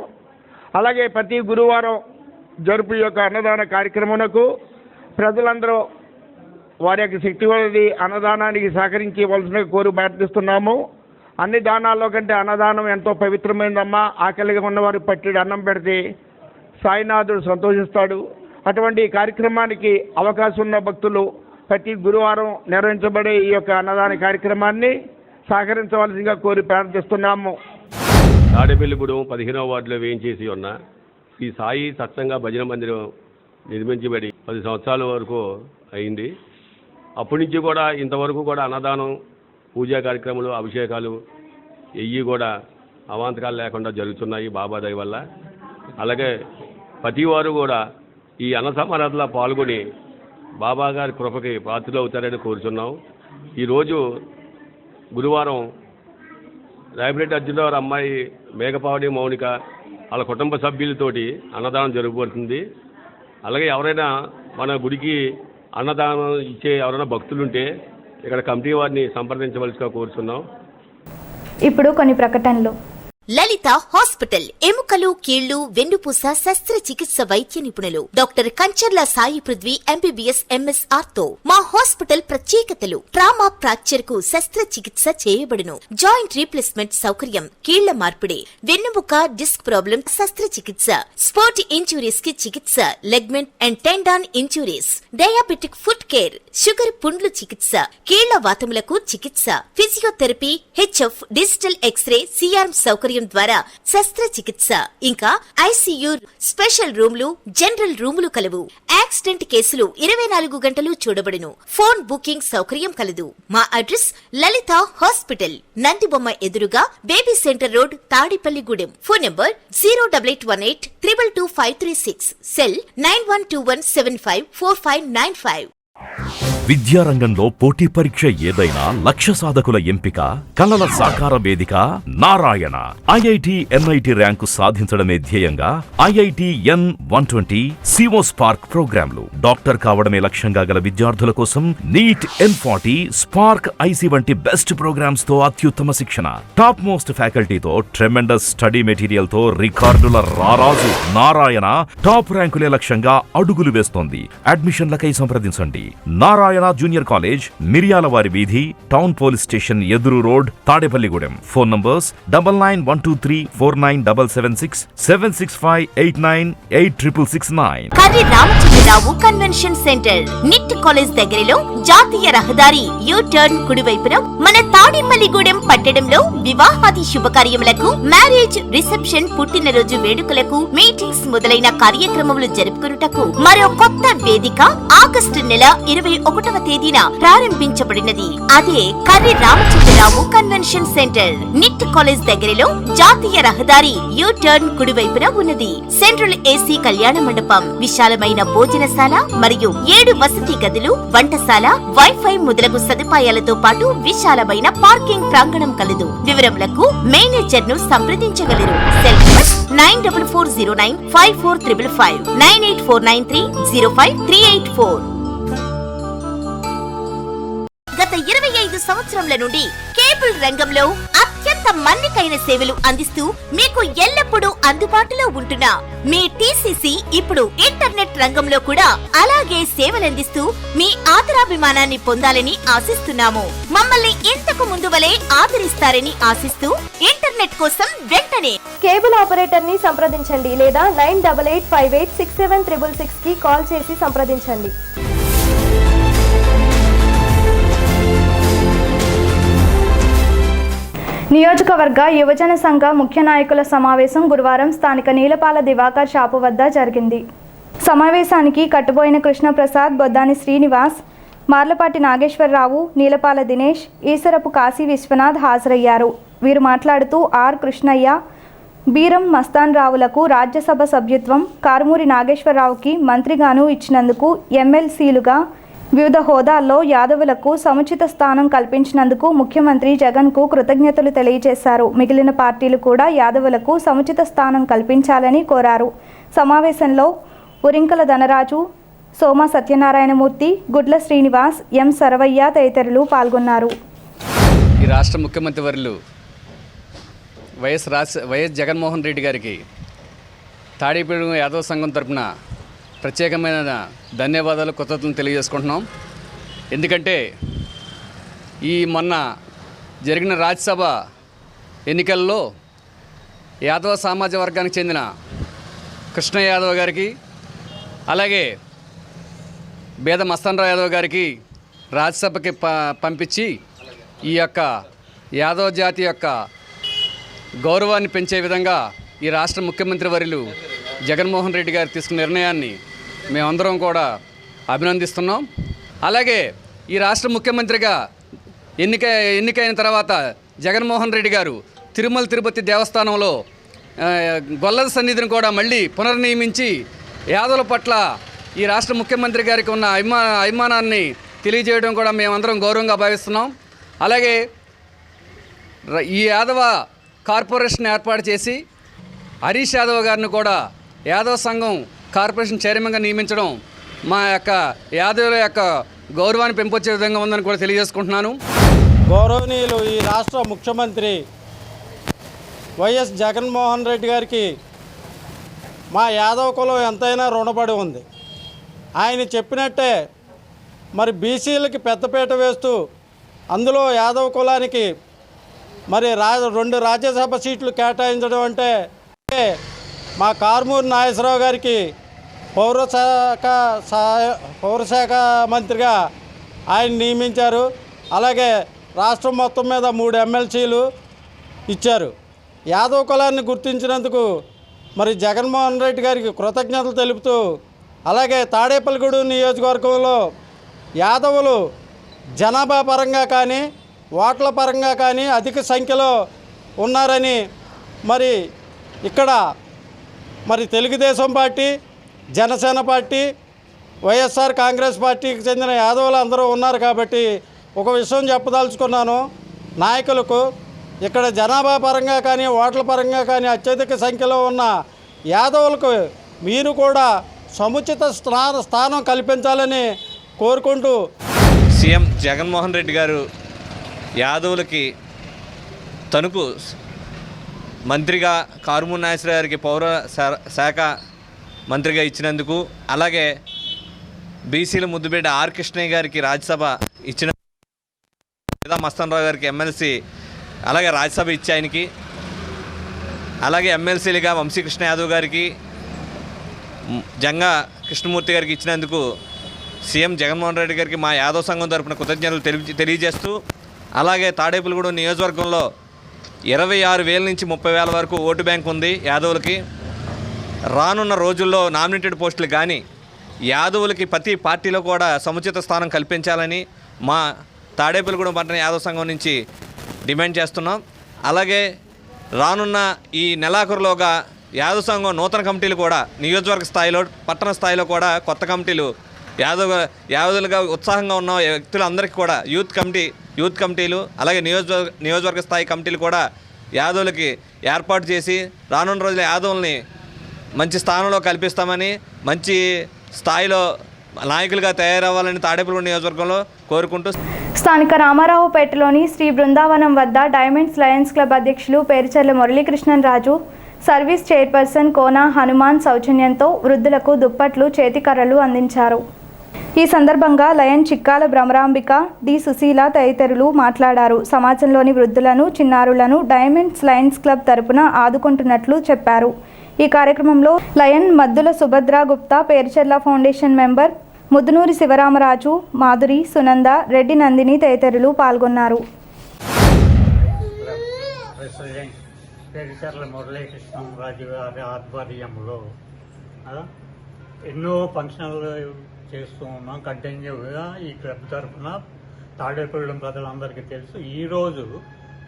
అలాగే ప్రతి గురువారం జరుపు యొక్క అన్నదాన కార్యక్రమాలకు ప్రజలందరూ వారి యొక్క శక్తి కొలది అన్నదానానికి సహకరించవలసిన ప్రార్థిస్తున్నాము. అన్ని దానాల్లో కంటే అన్నదానం ఎంతో పవిత్రమైనదమ్మా. ఆకలిగా ఉన్నవారికి పట్టెడు అన్నం పెడితే సాయినాథుడు సంతోషిస్తాడు. అటువంటి కార్యక్రమానికి అవకాశం ఉన్న భక్తులు ప్రతి గురువారం నిర్వహించబడే ఈ యొక్క అన్నదాన కార్యక్రమాన్ని సహకరించవలసిందిగా ప్రార్థిస్తున్నాము. తాడేపల్లిగూడెం 15వ వార్డులో వేయించేసి ఉన్న శ్రీ సాయి సత్సంగ భజన మందిరం నిర్మించబడి 10 సంవత్సరాల వరకు అయింది. అప్పటి నుంచి కూడా ఇంతవరకు కూడా అన్నదానం, పూజా కార్యక్రమాలు, అభిషేకాలు ఇవి కూడా అవాంతరాలు లేకుండా జరుగుతున్నాయి బాబా దయ వల్ల. అలాగే ప్రతి వారు కూడా ఈ అన్న సమారాధనలో పాల్గొని బాబా గారి కృపకి పాత్రలు అవుతారని కోరుచున్నాం. ఈరోజు గురువారం రాయపరెడ్డి అర్జున్ గారి అమ్మాయి మేఘపావని మౌనిక వాళ్ళ కుటుంబ సభ్యులతోటి అన్నదానం జరగబడుతుంది. అలాగే ఎవరైనా మన గుడికి అన్నదానం ఇచ్చే ఎవరైనా భక్తులుంటే ఇక్కడ కమిటీ వారిని సంప్రదించవలసిగా కోరుచున్నాం. ఇప్పుడు కొన్ని ప్రకటనలు. లలిత హాస్పిటల్ ఎముకలు, కీళ్లు, వెన్నుపూస శస్త్రచికిత్స వైద్య నిపుణులు doctor Kancharla Sai Prithvi MBBS MS ortho. మా హాస్పిటల్ ప్రత్యేకతలు: ట్రామా ఫ్రాక్చర్ కు శస్త్రచికిత్స చేయబడును, జాయింట్ రీప్లేస్మెంట్ సౌకర్యం, కీళ్ల మార్పిడి, వెన్నుముక డిస్క్ ప్రాబ్లం శస్త్రచికిత్స, స్పోర్ట్ ఇంజురీస్ కి చికిత్స, ligament and tendon injuries, diabetic foot care, sugar పుండ్లు చికిత్స, కీళ్ల వాతములకు చికిత్స, physiotherapy, HF, digital x-ray, CRM సౌకర్యం ద్వారా శస్త్రచికిత్స, ఇంకా ఐసీయూ, స్పెషల్ రూమ్లు, జనరల్ రూములు కలవు. యాక్సిడెంట్ కేసులు 24 గంటలు చూడబడును. ఫోన్ బుకింగ్ సౌకర్యం కలదు. మా అడ్రస్ లలిత హాస్పిటల్, నందిబొమ్మ ఎదురుగా, baby centre road, Tadepalligudem. Phone number 08818 222 cell 9121754595. విద్యారంగంలో పోటీ పరీక్ష ఏదైనా లక్ష్య సాధకుల ఎంపిక, కలల సాకార వేదిక నారాయణ. ఐఐటి ఎన్ఐటి ర్యాంకు సాధించడమే ధ్యేయంగా ఐఐటి N120 సిఓ స్పార్క్ ప్రోగ్రాంలు, డాక్టర్ కావడమే లక్ష్యంగా గల విద్యార్థుల కోసం నీట్ N40 స్పార్క్ ఐసి వంటి బెస్ట్ ప్రోగ్రామ్స్ తో అత్యుత్తమ శిక్షణ, టాప్ మోస్ట్ ఫ్యాకల్టీతో ట్రెమెండస్ స్టడీ మెటీరియల్ తో రికార్డుల రారాజు నారాయణ టాప్ ర్యాంకులే లక్ష్యంగా అడుగులు వేస్తోంది. అడ్మిషన్లకై సంప్రదించండి. నారాయణ జూనియర్ కాలేజ్, మిరియాలవారి వీధి, టౌన్ పోలీస్ స్టేషన్ ఎదురు road, Tadepalligudem. Phone numbers 9912349776 765898669. Karri Ramachandrarao convention centre, NIT college దగ్గరలో, జాతీయ రహదారి యూ-టర్న్ కుడివైపున, మన తాడేపల్లిగూడెం పట్టణంలో వివాహాది శుభకార్యములకు, మ్యారేజ్ రిసెప్షన్, పుట్టినరోజు వేడుకలకు, మీటింగ్స్ మొదలైన కార్యక్రమములు జరుపుకొనుటకు మరో కొత్త వేదిక ఆగస్టు నెల 21వ తేదీన ప్రారంభించబడినది. అదే Karri Ramachandrarao convention centre, NIT college దగ్గరలో, జాతీయ రహదారి యూ-టర్న్ కుడివైపున ఉన్నది. సెంట్రల్ ఏసీ కళ్యాణ మండపం, విశాలమైన భోజనశాల మరియు 7 వసతి గదులు, వంటశాల, వైఫై మొదలగు సదుపాయాలతో పాటు విశాలమైన పార్కింగ్ ప్రాంగణం కలదు. వివరములకు మేనేజర్ ను సంప్రదించగలరు. Cell number 94095455 9849305384. గత 25 సంవత్సరముల నుండి కేబుల్ రంగంలో అత్యంత మన్నికైన సేవలు అందిస్తూ మీకు ఎల్లప్పుడూ అందుబాటులో ఉంటున్న మీ TCC ఇప్పుడు ఇంటర్నెట్ రంగంలో కూడా అలాగే సేవలందిస్తూ మీ ఆదరాభిమానాన్ని పొందాలని ఆశిస్తున్నాము. మమ్మల్ని ఇంతకు ముందు వలె ఆదరిస్తారని ఆశిస్తూ ఇంటర్నెట్ కోసం వెంటనే కేబుల్ ఆపరేటర్ ని సంప్రదించండి లేదా 9885867666 కి కాల్ చేసి సంప్రదించండి. నియోజకవర్గ యువజన సంఘ ముఖ్య నాయకుల సమావేశం గురువారం స్థానిక నీలపాల దివాకర్ షాపు వద్ద జరిగింది. సమావేశానికి కట్టుబోయిన కృష్ణప్రసాద్, బొద్దాని శ్రీనివాస్, మార్లపాటి నాగేశ్వరరావు, నీలపాల దినేష్, ఈసరపు కాశీ విశ్వనాథ్ హాజరయ్యారు. వీరు మాట్లాడుతూ ఆర్ కృష్ణయ్య, బీరం మస్తాన్ రావులకు రాజ్యసభ సభ్యత్వం, కారుమూరి నాగేశ్వరరావుకి మంత్రిగాను ఇచ్చినందుకు, ఎమ్మెల్సీలుగా వివిధ హోదాల్లో యాదవులకు సముచిత స్థానం కల్పించినందుకు ముఖ్యమంత్రి జగన్కు కృతజ్ఞతలు తెలియజేశారు. మిగిలిన పార్టీలు కూడా యాదవులకు సముచిత స్థానం కల్పించాలని కోరారు. సమావేశంలో ఉరింకల ధనరాజు, సోమ సత్యనారాయణమూర్తి, గుడ్ల శ్రీనివాస్, ఎం సరవయ్య తదితరులు పాల్గొన్నారు. ఈ రాష్ట్ర ముఖ్యమంత్రి వర్యులు వైఎస్ జగన్మోహన్ రెడ్డి గారికి తాడేపల్లి యాదవ సంఘం తరపున ప్రత్యేకమైన ధన్యవాదాలు, కృతజ్ఞతలు తెలియజేసుకుంటున్నాం. ఎందుకంటే ఈ మొన్న జరిగిన రాజ్యసభ ఎన్నికల్లో యాదవ సామాజిక వర్గానికి చెందిన కృష్ణ యాదవ్ గారికి, అలాగే బేద మస్తానరావు యాదవ్ గారికి రాజ్యసభకి పంపించి ఈ యొక్క యాదవ జాతి యొక్క గౌరవాన్ని పెంచే విధంగా ఈ రాష్ట్ర ముఖ్యమంత్రి వర్యులు జగన్మోహన్ రెడ్డి గారు తీసుకున్న నిర్ణయాన్ని మేమందరం అభినందిస్తున్నాం. అలాగే ఈ రాష్ట్ర ముఖ్యమంత్రిగా ఎన్నికైన తర్వాత జగన్మోహన్ రెడ్డి గారు తిరుమల తిరుపతి దేవస్థానంలో గొల్లల సన్నిధిని కూడా మళ్ళీ పునర్నియమించి యాదవుల పట్ల ఈ రాష్ట్ర ముఖ్యమంత్రి గారికి ఉన్న అభిమానాన్ని తెలియజేయడం కూడా మేమందరం గౌరవంగా భావిస్తున్నాం. అలాగే ఈ యాదవ కార్పొరేషన్ ఏర్పాటు చేసి హరీష్ యాదవ్ గారిని కూడా యాదవ సంఘం కార్పొరేషన్ చైర్మన్గా నియమించడం మా యొక్క యాదవుల యొక్క గౌరవాన్ని పెంపొచ్చే విధంగా ఉందని కూడా తెలియజేసుకుంటున్నాను. గౌరవనీయులు ఈ రాష్ట్ర ముఖ్యమంత్రి వైఎస్ జగన్మోహన్ రెడ్డి గారికి మా యాదవ కులం ఎంతైనా రుణపడి ఉంది. ఆయన చెప్పినట్టే మరి బీసీలకి పెద్దపీట వేస్తూ అందులో యాదవ కులానికి మరి 2 రాజ్యసభ సీట్లు కేటాయించడం అంటే మా కారుమూరి నాగేశ్వరరావు గారికి పౌరశాఖ మంత్రిగా ఆయన నియమించారు. అలాగే రాష్ట్రం మొత్తం మీద 3 ఎమ్మెల్సీలు ఇచ్చారు. యాదవ కులాన్ని గుర్తించినందుకు మరి జగన్మోహన్ రెడ్డి గారికి కృతజ్ఞతలు తెలుపుతూ, అలాగే తాడేపల్లిగూడెం నియోజకవర్గంలో యాదవులు జనాభా పరంగా కానీ ఓట్ల పరంగా కానీ అధిక సంఖ్యలో ఉన్నారని మరి ఇక్కడ మరి తెలుగుదేశం పార్టీ, జనసేన పార్టీ, వైఎస్ఆర్ కాంగ్రెస్ పార్టీకి చెందిన యాదవులు అందరూ ఉన్నారు. కాబట్టి ఒక విషయం చెప్పదలుచుకున్నాను నాయకులకు, ఇక్కడ జనాభా పరంగా కానీ ఓట్ల పరంగా కానీ అత్యధిక సంఖ్యలో ఉన్న యాదవులకు మీరు కూడా సముచిత స్థానం కల్పించాలని కోరుకుంటూ సీఎం జగన్మోహన్ రెడ్డి గారు యాదవులకి తణుకు మంత్రిగా కారుమూరి నాగేశ్వరరావు గారికి పౌర శాఖ మంత్రిగా ఇచ్చినందుకు, అలాగే బీసీల ముద్దుబిడ్డ ఆర్ కృష్ణయ్య గారికి రాజ్యసభ ఇచ్చిన, మస్తానరావు గారికి ఎమ్మెల్సీ అలాగే రాజ్యసభ ఇచ్చి ఆయనకి, అలాగే ఎమ్మెల్సీలుగా వంశీకృష్ణ యాదవ్ గారికి, జంగా కృష్ణమూర్తి గారికి ఇచ్చినందుకు సీఎం జగన్మోహన్ రెడ్డి గారికి మా యాదవ్ సంఘం తరపున కృతజ్ఞతలు తెలియజేస్తూ, అలాగే తాడేపల్లిగూడెం నియోజకవర్గంలో 26,000 నుంచి 30,000 వరకు ఓటు బ్యాంక్ ఉంది యాదవులకి. రానున్న రోజుల్లో నామినేటెడ్ పోస్టులు కానీ యాదవులకి ప్రతి పార్టీలో కూడా సముచిత స్థానం కల్పించాలని మా తాడేపల్లిగూడెం పట్టణ యాదవ సంఘం నుంచి డిమాండ్ చేస్తున్నాం. అలాగే రానున్న ఈ నెలాఖరులోగా యాదవ సంఘం నూతన కమిటీలు కూడా నియోజకవర్గ స్థాయిలో, పట్టణ స్థాయిలో కూడా కొత్త కమిటీలు యాదవులుగా ఉత్సాహంగా ఉన్న వ్యక్తులందరికీ కూడా యూత్ కమిటీలు అలాగే నియోజకవర్గ స్థాయి కమిటీలు కూడా యాదవులకి ఏర్పాటు చేసి రానున్న రోజుల యాదవుల్ని మంచి స్థానంలో కల్పిస్తామని, మంచి స్థాయిలో నాయకులుగా తయారవ్వాలని తాడేపల్లిగూడెం నియోజకవర్గంలో కోరుకుంటూ స్థానిక రామారావుపేటలోని శ్రీ బృందావనం వద్ద డైమండ్స్ లయన్స్ క్లబ్ అధ్యక్షులు పేరుచెర్ల మురళీకృష్ణన్ రాజు, సర్వీస్ చైర్పర్సన్ కోన హనుమాన్ సౌజన్యంతో వృద్ధులకు దుప్పట్లు, చేతికర్రలు అందించారు. ఈ సందర్భంగా లయన్ చిక్కాల భ్రమరాంబిక, డి సుశీల తదితరులు మాట్లాడారు. సమాజంలోని వృద్ధులను, చిన్నారులను డైమండ్స్ లయన్స్ క్లబ్ తరపున ఆదుకుంటున్నట్లు చెప్పారు. ఈ కార్యక్రమంలో lion Maddula Subhadra Gupta, Perucherla foundation member Mudunuri Sivaramaraju, Madhuri, Sunanda, Reddy Nandini తదితరులు పాల్గొన్నారు. ప్రెసిడెంట్ పేరుచెర్ల మురళీకృష్ణరాజు గారి ఆధ్వర్యంలో ఎన్నో ఫంక్షన్లు చేస్తూ ఉన్నాం. కంటిన్యూగా ఈ క్లబ్ తరఫున తాడేపల్లి ప్రజలందరికీ తెలుసు. ఈరోజు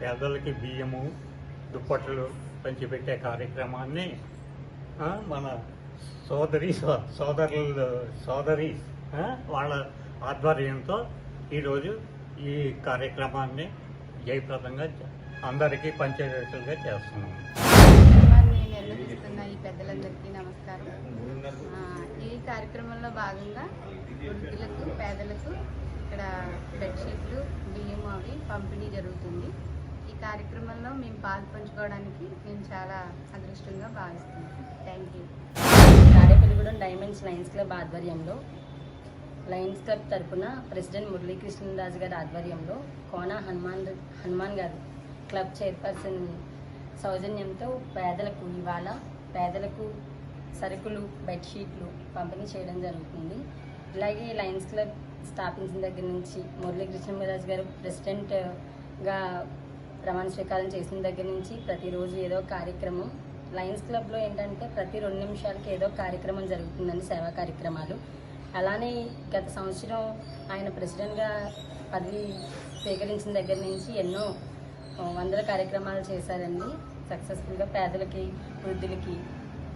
పేదలకి బియ్యము, దుప్పట్లు పంచిపెట్టే కార్యక్రమాన్ని మన సోదరి వాళ్ళ ఆధ్వర్యంతో ఈరోజు ఈ కార్యక్రమాన్ని జయప్రదంగా అందరికీ పంచేటట్లుగా చేస్తున్నాం. నిర్వహిస్తున్న ఈ పెద్దలందరికీ నమస్కారం. ఈ కార్యక్రమంలో భాగంగా వృద్ధులకు, పేదలకు ఇక్కడ బెడ్షీట్లు, బియ్యం అవి పంపిణీ జరుగుతుంది. ఈ కార్యక్రమంలో మేము పాలు పంచుకోవడానికి మేము చాలా అదృష్టంగా భావిస్తున్నాం. Thank you. Tadepalligudem diamonds Lions club ఆధ్వర్యంలో లయన్స్ క్లబ్ తరఫున ప్రెసిడెంట్ మురళీకృష్ణరాజు గారి ఆధ్వర్యంలో కోన హనుమాన్ గారు క్లబ్ చైర్పర్సన్ సౌజన్యంతో పేదలకు సరుకులు, బెడ్షీట్లు పంపిణీ చేయడం జరుగుతుంది. ఇలాగే లయన్స్ క్లబ్ స్థాపించిన దగ్గర నుంచి మురళీకృష్ణరాజు గారు ప్రెసిడెంట్గా ప్రమాణ స్వీకారం చేసిన దగ్గర నుంచి ప్రతిరోజు ఏదో కార్యక్రమం. లయన్స్ క్లబ్లో ఏంటంటే ప్రతి 2 నిమిషాలకి ఏదో కార్యక్రమం జరుగుతుందండి, సేవా కార్యక్రమాలు. అలానే గత సంవత్సరం ఆయన ప్రెసిడెంట్గా పదవి స్వీకరించిన దగ్గర నుంచి ఎన్నో వందల కార్యక్రమాలు చేశారండి సక్సెస్ఫుల్గా. పేదలకి, వృద్ధులకి,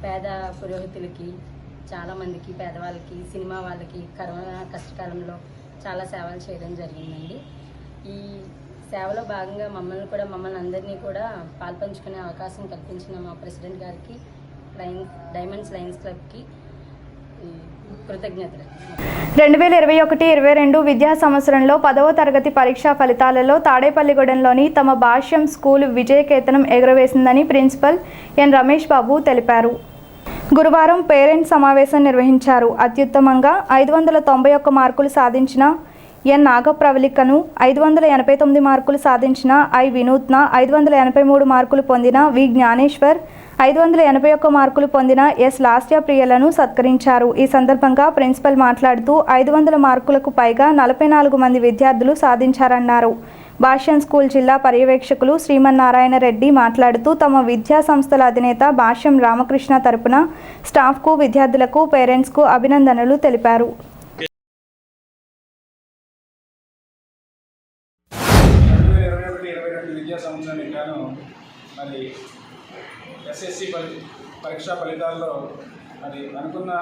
పేద పురోహితులకి, చాలామందికి, పేదవాళ్ళకి, సినిమా వాళ్ళకి కరోనా కష్టకాలంలో చాలా సేవలు చేయడం జరిగిందండి. ఈ సేవలో భాగంగా మమ్మల్ని అందరినీ కూడా పాల్పంచుకునే అవకాశం కల్పించిన మా ప్రెసిడెంట్ గారికి, డైమండ్స్ లయన్స్ క్లబ్కి కృతజ్ఞతలు. 2021-22 విద్యా సంవత్సరంలో 10వ తరగతి పరీక్షా ఫలితాలలో తాడేపల్లిగూడెంలోని తమ భాష్యం స్కూల్ విజయకేతనం ఎగురవేసిందని ప్రిన్సిపల్ ఎన్ రమేష్ బాబు తెలిపారు. గురువారం పేరెంట్స్ సమావేశం నిర్వహించారు. అత్యుత్తమంగా 591 మార్కులు సాధించిన ఎన్ నాగప్రవళికను, 589 మార్కులు సాధించిన ఐ వినూత్న, 583 మార్కులు పొందిన వి జ్ఞానేశ్వర్, 581 మార్కులు పొందిన ఎస్ లాస్య ప్రియలను సత్కరించారు. ఈ సందర్భంగా ప్రిన్సిపల్ మాట్లాడుతూ 500 మార్కులకు పైగా 44 మంది విద్యార్థులు సాధించారన్నారు. భాష్యం స్కూల్ జిల్లా పర్యవేక్షకులు శ్రీమన్నారాయణ రెడ్డి మాట్లాడుతూ తమ విద్యా సంస్థల అధినేత భాష్యం రామకృష్ణ తరపున స్టాఫ్కు, విద్యార్థులకు, పేరెంట్స్కు అభినందనలు తెలిపారు. విద్యా సంవత్సరానికి గాను మరి ఎస్ఎస్సి పరీక్షా ఫలితాల్లో మరి అనుకున్న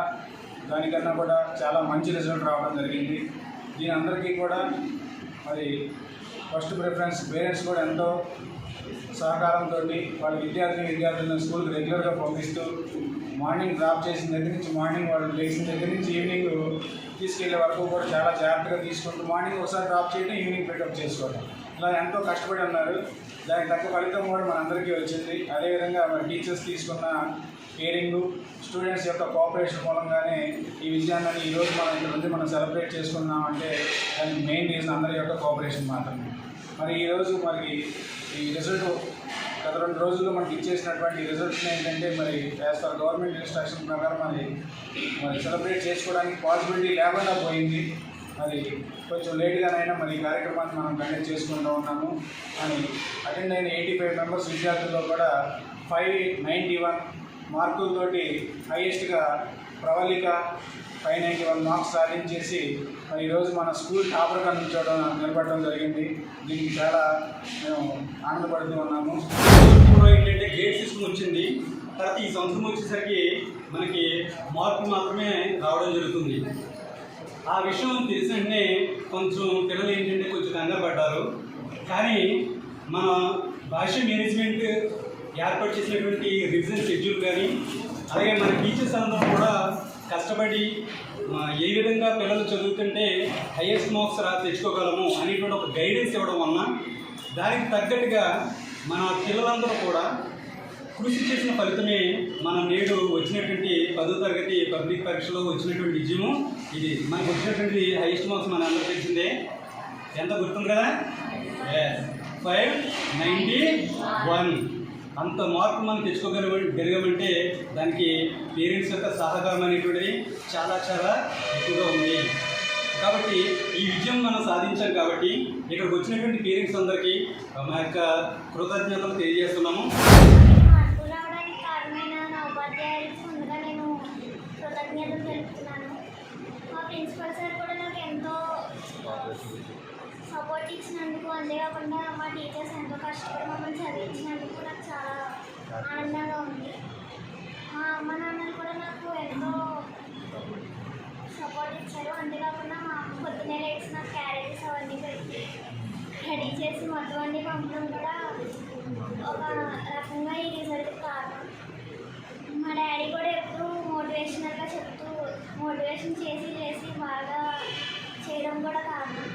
దానికన్నా కూడా చాలా మంచి రిజల్ట్ రావడం జరిగింది. దీని అందరికీ కూడా మరి ఫస్ట్ ప్రిఫరెన్స్ పేరెంట్స్ కూడా ఎంతో సహకారంతో వాళ్ళ విద్యార్థులను స్కూల్కి రెగ్యులర్గా పంపిస్తూ మార్నింగ్ డ్రాప్ చేసిన దగ్గర నుంచి, మార్నింగ్ వాళ్ళు లేచిన దగ్గర నుంచి ఈవినింగ్ తీసుకెళ్లే వరకు కూడా చాలా జాగ్రత్తగా తీసుకుంటూ మార్నింగ్ ఒకసారి డ్రాప్ చేయడం, ఈవినింగ్ పికప్ చేసుకోవడం, ఇలా ఎంతో కష్టపడి ఉన్నారు. దానికి తగ్గ ఫలితం కూడా మనందరికీ వచ్చింది. అదేవిధంగా మరి టీచర్స్ తీసుకున్న కేరింగు, స్టూడెంట్స్ యొక్క కోఆపరేషన్ మూలంగానే ఈ విజయాన్ని ఈరోజు మనం ఇక్కడ నుంచి మనం సెలబ్రేట్ చేసుకున్నామంటే దానికి మెయిన్ రీజన్ అందరి యొక్క కోఆపరేషన్ మాత్రమే. మరి ఈరోజు మనకి ఈ రిజల్ట్ గత 2 రోజుల్లో మనకి ఇచ్చేసినటువంటి రిజల్ట్స్ ఏంటంటే మరి యాజ్ పర్ గవర్నమెంట్ ఇన్స్ట్రక్షన్ ప్రకారం మరి సెలబ్రేట్ చేసుకోవడానికి పాసిబిలిటీ లేకుండా పోయింది. మరి కొంచెం లేట్గానైనా మరి ఈ కార్యక్రమాన్ని మనం కండక్ట్ చేసుకుంటూ ఉన్నాము. అని అటెండ్ అయిన 85 మెంబర్స్ విద్యార్థుల్లో కూడా 591 మార్కులతోటి హైయెస్ట్గా ప్రవళిక 591 మార్క్స్ సాధించేసి మరి ఈరోజు మన స్కూల్ టాపర్గా నిలబడడం జరిగింది. దీనికి చాలా మేము ఆనందపడుతూ ఉన్నాము. ఏంటంటే గేట్ సిస్టమ్ వచ్చింది. తర్వాత ఈ సంవత్సరం వచ్చేసరికి మనకి మార్కులు మాత్రమే రావడం జరుగుతుంది. ఆ విషయం తెలిసిన వెంటనే కొంచెం పిల్లలు ఏంటంటే కొంచెం కంగారు పడ్డారు. కానీ మన భాష మేనేజ్మెంట్ ఏర్పాటు చేసినటువంటి రివిజన్ షెడ్యూల్ కానీ అలాగే మన టీచర్స్ అందరూ కూడా కష్టపడి ఏ విధంగా పిల్లలు చదువుతుంటే హైయెస్ట్ మార్క్స్ తెచ్చుకోగలము అనేటువంటి ఒక గైడెన్స్ ఇవ్వడం వలన దానికి తగ్గట్టుగా మన పిల్లలందరూ కూడా కృషి చేసిన ఫలితమే మనం నేడు వచ్చినటువంటి 10వ తరగతి పబ్లిక్ పరీక్షలో వచ్చినటువంటి విజయము ఇది. మనకు వచ్చినటువంటి హైయెస్ట్ మార్క్స్ మన అందరూ తెలిసిందే. ఎంత గుర్తుంది కదా, 591. అంత మార్పు మనం తెచ్చుకోగలిగామంటే దానికి పేరెంట్స్ యొక్క సహకారం అనేటువంటిది చాలా చాలా ఎక్కువగా ఉంది. కాబట్టి ఈ విజయం మనం సాధించాం కాబట్టి ఇక్కడికి వచ్చినటువంటి పేరెంట్స్ అందరికీ మా యొక్క కృతజ్ఞతలు తెలియజేస్తున్నాము. కృతజ్ఞతలు తెలుపుతున్నాను. మా ప్రిన్సిపల్ సార్ కూడా నాకు ఎంతో సపోర్ట్ ఇచ్చినందుకు, అంతేకాకుండా మా టీచర్స్ ఎంతో కష్టపడి మమ్మల్ని చదివించినందుకు నాకు చాలా ఆనందంగా ఉంది. మా అమ్మ నాన్నలు కూడా నాకు ఎంతో సపోర్ట్ ఇచ్చారు. అంతేకాకుండా మా అమ్మ పొద్దున్నే లేచి నాకు క్యారేజెస్ అవన్నీ పెట్టి రెడీ చేసి మొత్తం అన్నీ పంపడం కూడా ఒక రకంగా ఈ రిజల్ట్ కారణం. మా డాడీ కూడా ఎప్పుడూ మోటివేషనల్గా చెప్తూ మోటివేషన్ చేసి బాగా చేయడం కూడా కారణం.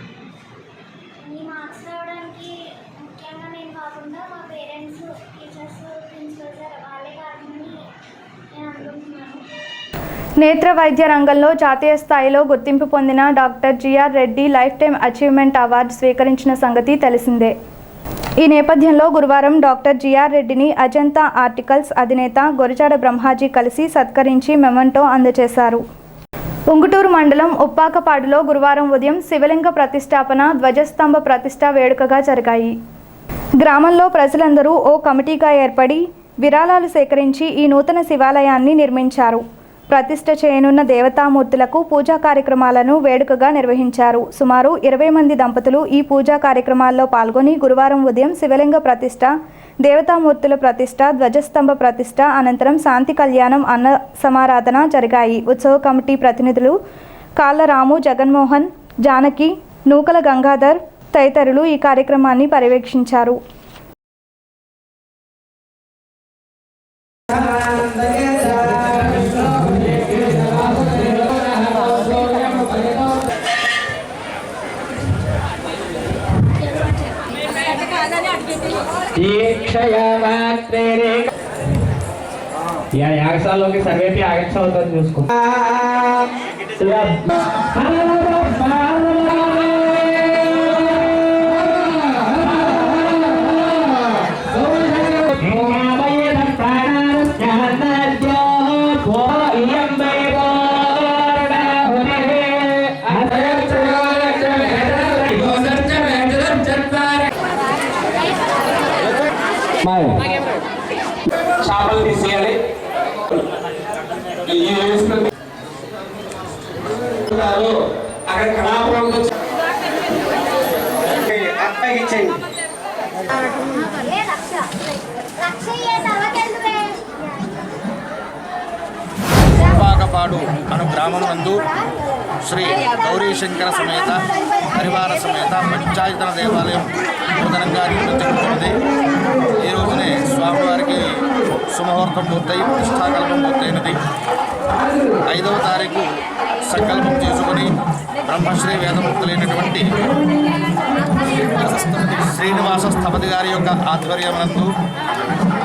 ఈ మార్క్స్ రావడానికి ముఖ్యంగా నేను కాకుండా మా పేరెంట్స్, టీచర్స్, ప్రిన్సిపల్ సార్ వాళ్ళే కారణమని నేను అనుకుంటున్నాను. నేత్ర వైద్య రంగంలో జాతీయ స్థాయిలో గుర్తింపు పొందిన doctor G R Reddy life time achievement award స్వీకరించిన సంగతి తెలిసిందే. ఈ నేపథ్యంలో గురువారం డాక్టర్ జిఆర్ రెడ్డిని అజంతా ఆర్టికల్స్ అధినేత గొరిచాడ బ్రహ్మాజీ కలిసి సత్కరించి మెమంటో అందజేశారు. ఉంగుటూరు మండలం ఉప్పాకపాడులో గురువారం ఉదయం శివలింగ ప్రతిష్టాపన, ధ్వజస్తంభ ప్రతిష్ట వేడుకగా జరిగాయి. గ్రామంలో ప్రజలందరూ ఓ కమిటీగా ఏర్పడి విరాళాలు సేకరించి ఈ నూతన శివాలయాన్ని నిర్మించారు. ప్రతిష్ఠ చేయనున్న దేవతామూర్తులకు పూజా కార్యక్రమాలను వేడుకగా నిర్వహించారు. సుమారు 20 మంది దంపతులు ఈ పూజా కార్యక్రమాల్లో పాల్గొని గురువారం ఉదయం శివలింగ ప్రతిష్ట, దేవతామూర్తుల ప్రతిష్ట, ధ్వజస్తంభ ప్రతిష్ట అనంతరం శాంతి కళ్యాణం, అన్న సమారాధన జరిగాయి. ఉత్సవ కమిటీ ప్రతినిధులు కాళ్ళ రాము, జగన్మోహన్, జానకి, నూకల గంగాధర్ తదితరులు ఈ కార్యక్రమాన్ని పర్యవేక్షించారు. యాగశాలలోకి సర్వేపి ఆగచ్చు అవుతుంది చూసుకో. చేపలు తీసేయాలి. అక్కడ కళాపురం ఇచ్చేయండి. ఉప్పాకపాడు అను గ్రామం నందు శ్రీ గౌరీశంకర సమేత పరివార సమేత పంచాయతన దేవాలయం నూతనంగా నిర్మించబడుతున్నది. ఈ రోజునే స్వామివారికి సుముహూర్తం పూర్తయి ప్రతిష్టాకల్పం పూర్తయినది. 5వ తారీఖు సంకల్పం చేసుకుని బ్రహ్మశ్రీ వేదముక్తులైనటువంటి శ్రీనివాస స్థపతి గారి యొక్క ఆధ్వర్యమునందు,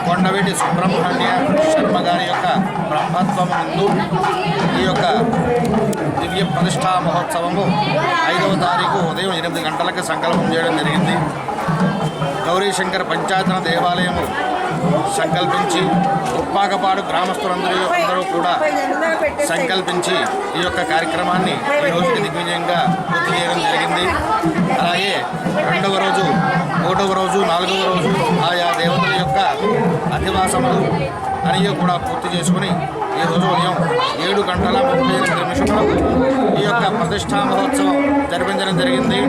కొండవీటి సుబ్రహ్మణ్య శర్మ గారి యొక్క బ్రహ్మత్వమునందు ఈ యొక్క దివ్య ప్రతిష్టా మహోత్సవము 5వ తారీఖు ఉదయం 8 గంటలకు సంకల్పం చేయడం జరిగింది. గౌరీశంకర పంచాయతన దేవాలయము సంకల్పించి ఉప్పాకపాడు గ్రామస్తులందరూ కూడా సంకల్పించి ఈ యొక్క కార్యక్రమాన్ని ఈ రోజుకి దిగ్విజయంగా పూర్తి చేయడం జరిగింది. అలాగే 2వ రోజు, 3వ రోజు, 4వ రోజు ఆయా దేవతల యొక్క అధివాసములు అన్నీ కూడా పూర్తి చేసుకుని ఈ రోజు ఉదయం 7:38 ఈ యొక్క ప్రతిష్టా మహోత్సవం జరిపించడం జరిగింది.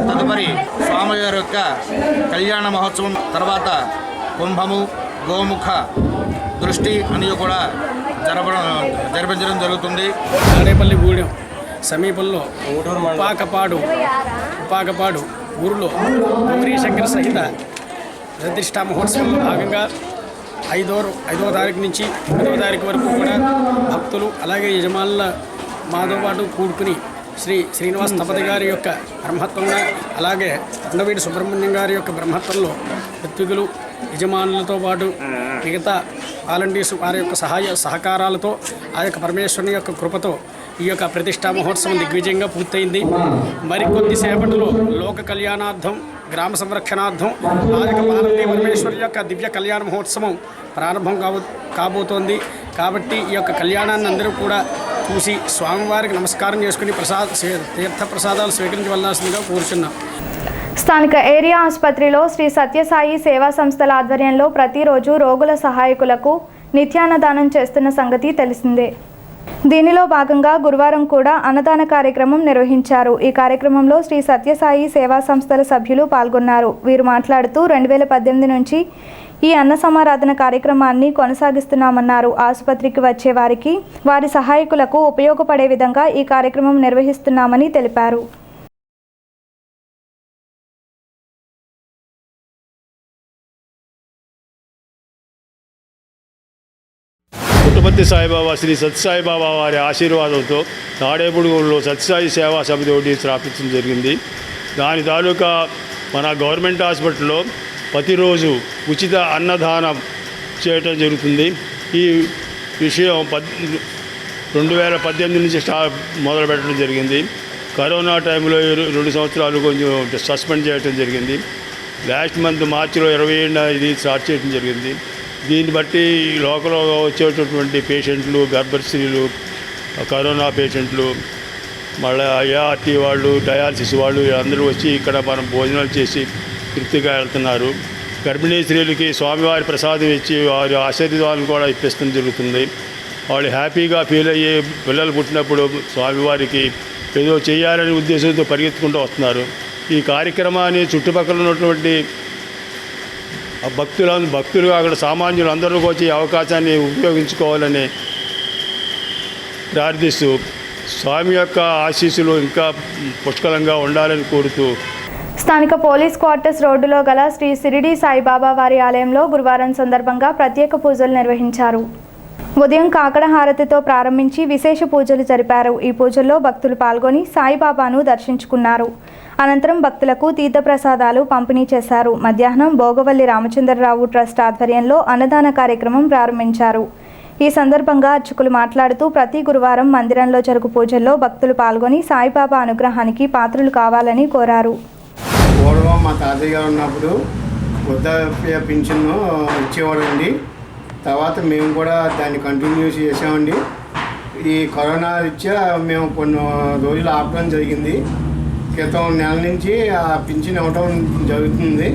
తదుపరి స్వామివారి యొక్క కళ్యాణ మహోత్సవం తర్వాత కుంభము, గోముఖ దృష్టి అని కూడా జరిపించడం జరుగుతుంది. తాడేపల్లి గూడెం సమీపంలో ఉప్పాకపాడు ఊరిలో గౌరీశంకర సహిత ప్రతిష్టా మహోత్సవంలో భాగంగా ఐదవ తారీఖు నుంచి 8వ తారీఖు వరకు కూడా భక్తులు అలాగే యజమానుల మాతో పాటు కూడుకుని శ్రీ శ్రీనివాస్ స్థపతి గారి యొక్క బ్రహ్మత్వంగా అలాగే కొండవీటి సుబ్రహ్మణ్యం గారి యొక్క బ్రహ్మత్వంలో ఋత్వికులు యజమానులతో పాటు మిగతా వాలంటీర్స్ వారి యొక్క సహకారాలతో ఆ యొక్క పరమేశ్వరుని యొక్క కృపతో ఈ యొక్క ప్రతిష్టా మహోత్సవం దిగ్విజయంగా పూర్తయింది. మరికొద్ది సేపటిలో లోక కళ్యాణార్థం గ్రామ సంరక్షణార్థం ఆ యొక్క పార్వతీ పరమేశ్వరి యొక్క దివ్య కళ్యాణ మహోత్సవం ప్రారంభం కాబోతోంది. కాబట్టి ఈ యొక్క కళ్యాణాన్ని అందరూ కూడా చూసి స్వామివారికి నమస్కారం చేసుకుని తీర్థ ప్రసాదాలు స్వీకరించవలసిందిగా కోరుచున్నాం. స్థానిక ఏరియా ఆసుపత్రిలో శ్రీ సత్యసాయి సేవా సంస్థల ఆధ్వర్యంలో ప్రతిరోజు రోగుల సహాయకులకు నిత్యాన్నదానం చేస్తున్న సంగతి తెలిసిందే. దీనిలో భాగంగా గురువారం కూడా అన్నదాన కార్యక్రమం నిర్వహించారు. ఈ కార్యక్రమంలో శ్రీ సత్యసాయి సేవా సంస్థల సభ్యులు పాల్గొన్నారు. వీరు మాట్లాడుతూ 2018 నుంచి ఈ అన్న సమారాధన కార్యక్రమాన్ని కొనసాగిస్తున్నామన్నారు. ఆసుపత్రికి వచ్చే వారికి వారి సహాయకులకు ఉపయోగపడే విధంగా ఈ కార్యక్రమం నిర్వహిస్తున్నామని తెలిపారు. పుట్టపర్తి సాయిబాబా శ్రీ సత్యసాయిబాబా వారి ఆశీర్వాదంతో తాడేపూడిలో సత్యసాయి సేవా సమితి ఒకటి స్థాపించడం జరిగింది. దాని తాలూకా మన గవర్నమెంట్ హాస్పిటల్లో ప్రతిరోజు ఉచిత అన్నదానం చేయటం జరుగుతుంది. ఈ విషయం 2018 నుంచి మొదలు పెట్టడం జరిగింది. కరోనా టైంలో 2 సంవత్సరాలు కొంచెం సస్పెండ్ చేయడం జరిగింది. లాస్ట్ మంత్ మార్చిలో 27న ఇది స్టార్ట్ చేయడం జరిగింది. దీన్ని బట్టి లోకల్లో వచ్చేటటువంటి పేషెంట్లు, గర్భశ్రీలు, కరోనా పేషెంట్లు, మళ్ళీ ఐఆర్టీ వాళ్ళు, డయాలసిస్ వాళ్ళు అందరూ వచ్చి ఇక్కడ మనం భోజనాలు చేసి తృప్తిగా వెళ్తున్నారు. గర్భిణీ స్త్రీలకి స్వామివారి ప్రసాదం ఇచ్చి వారి ఆశీర్వాదాలను కూడా ఇప్పిస్తడం జరుగుతుంది. వాళ్ళు హ్యాపీగా ఫీల్ అయ్యి పిల్లలు పుట్టినప్పుడు స్వామివారికి ఏదో చేయాలనే ఉద్దేశంతో పరిగెత్తుకుంటూ వస్తున్నారు. ఈ కార్యక్రమాన్ని చుట్టుపక్కల ఉన్నటువంటి భక్తులు అక్కడ సామాన్యులు అందరూ వచ్చి అవకాశాన్ని ఉపయోగించుకోవాలని ప్రార్థిస్తూ స్వామి యొక్క ఆశీస్సులు ఇంకా పుష్కలంగా ఉండాలని కోరుతూ స్థానిక పోలీస్ క్వార్టర్స్ రోడ్డులో గల శ్రీ షిరిడి సాయిబాబా వారి ఆలయంలో గురువారం సందర్భంగా ప్రత్యేక పూజలు నిర్వహించారు. ఉదయం కాకడ హారతితో ప్రారంభించి విశేష పూజలు జరిపారు. ఈ పూజల్లో భక్తులు పాల్గొని సాయిబాబాను దర్శించుకున్నారు. అనంతరం భక్తులకు తీర్థప్రసాదాలు పంపిణీ చేశారు. మధ్యాహ్నం భోగవల్లి రామచంద్రరావు ట్రస్ట్ ఆధ్వర్యంలో అన్నదాన కార్యక్రమం ప్రారంభించారు. ఈ సందర్భంగా అర్చకులు మాట్లాడుతూ ప్రతి గురువారం మందిరంలో జరుగు పూజల్లో భక్తులు పాల్గొని సాయిబాబా అనుగ్రహానికి పాత్రులు కావాలని కోరారు. పూర్వం మా తాతయ్య గారు ఉన్నప్పుడు వృద్ధాప్య పింఛన్ను ఇచ్చేవాడండి. తర్వాత మేము కూడా దాన్ని కంటిన్యూ చేసామండి. ఈ కరోనా రీత్యా మేము కొన్ని రోజులు ఆపడం జరిగింది. క్రితం నెల నుంచి ఆ పింఛన్ ఇవ్వడం జరుగుతుంది.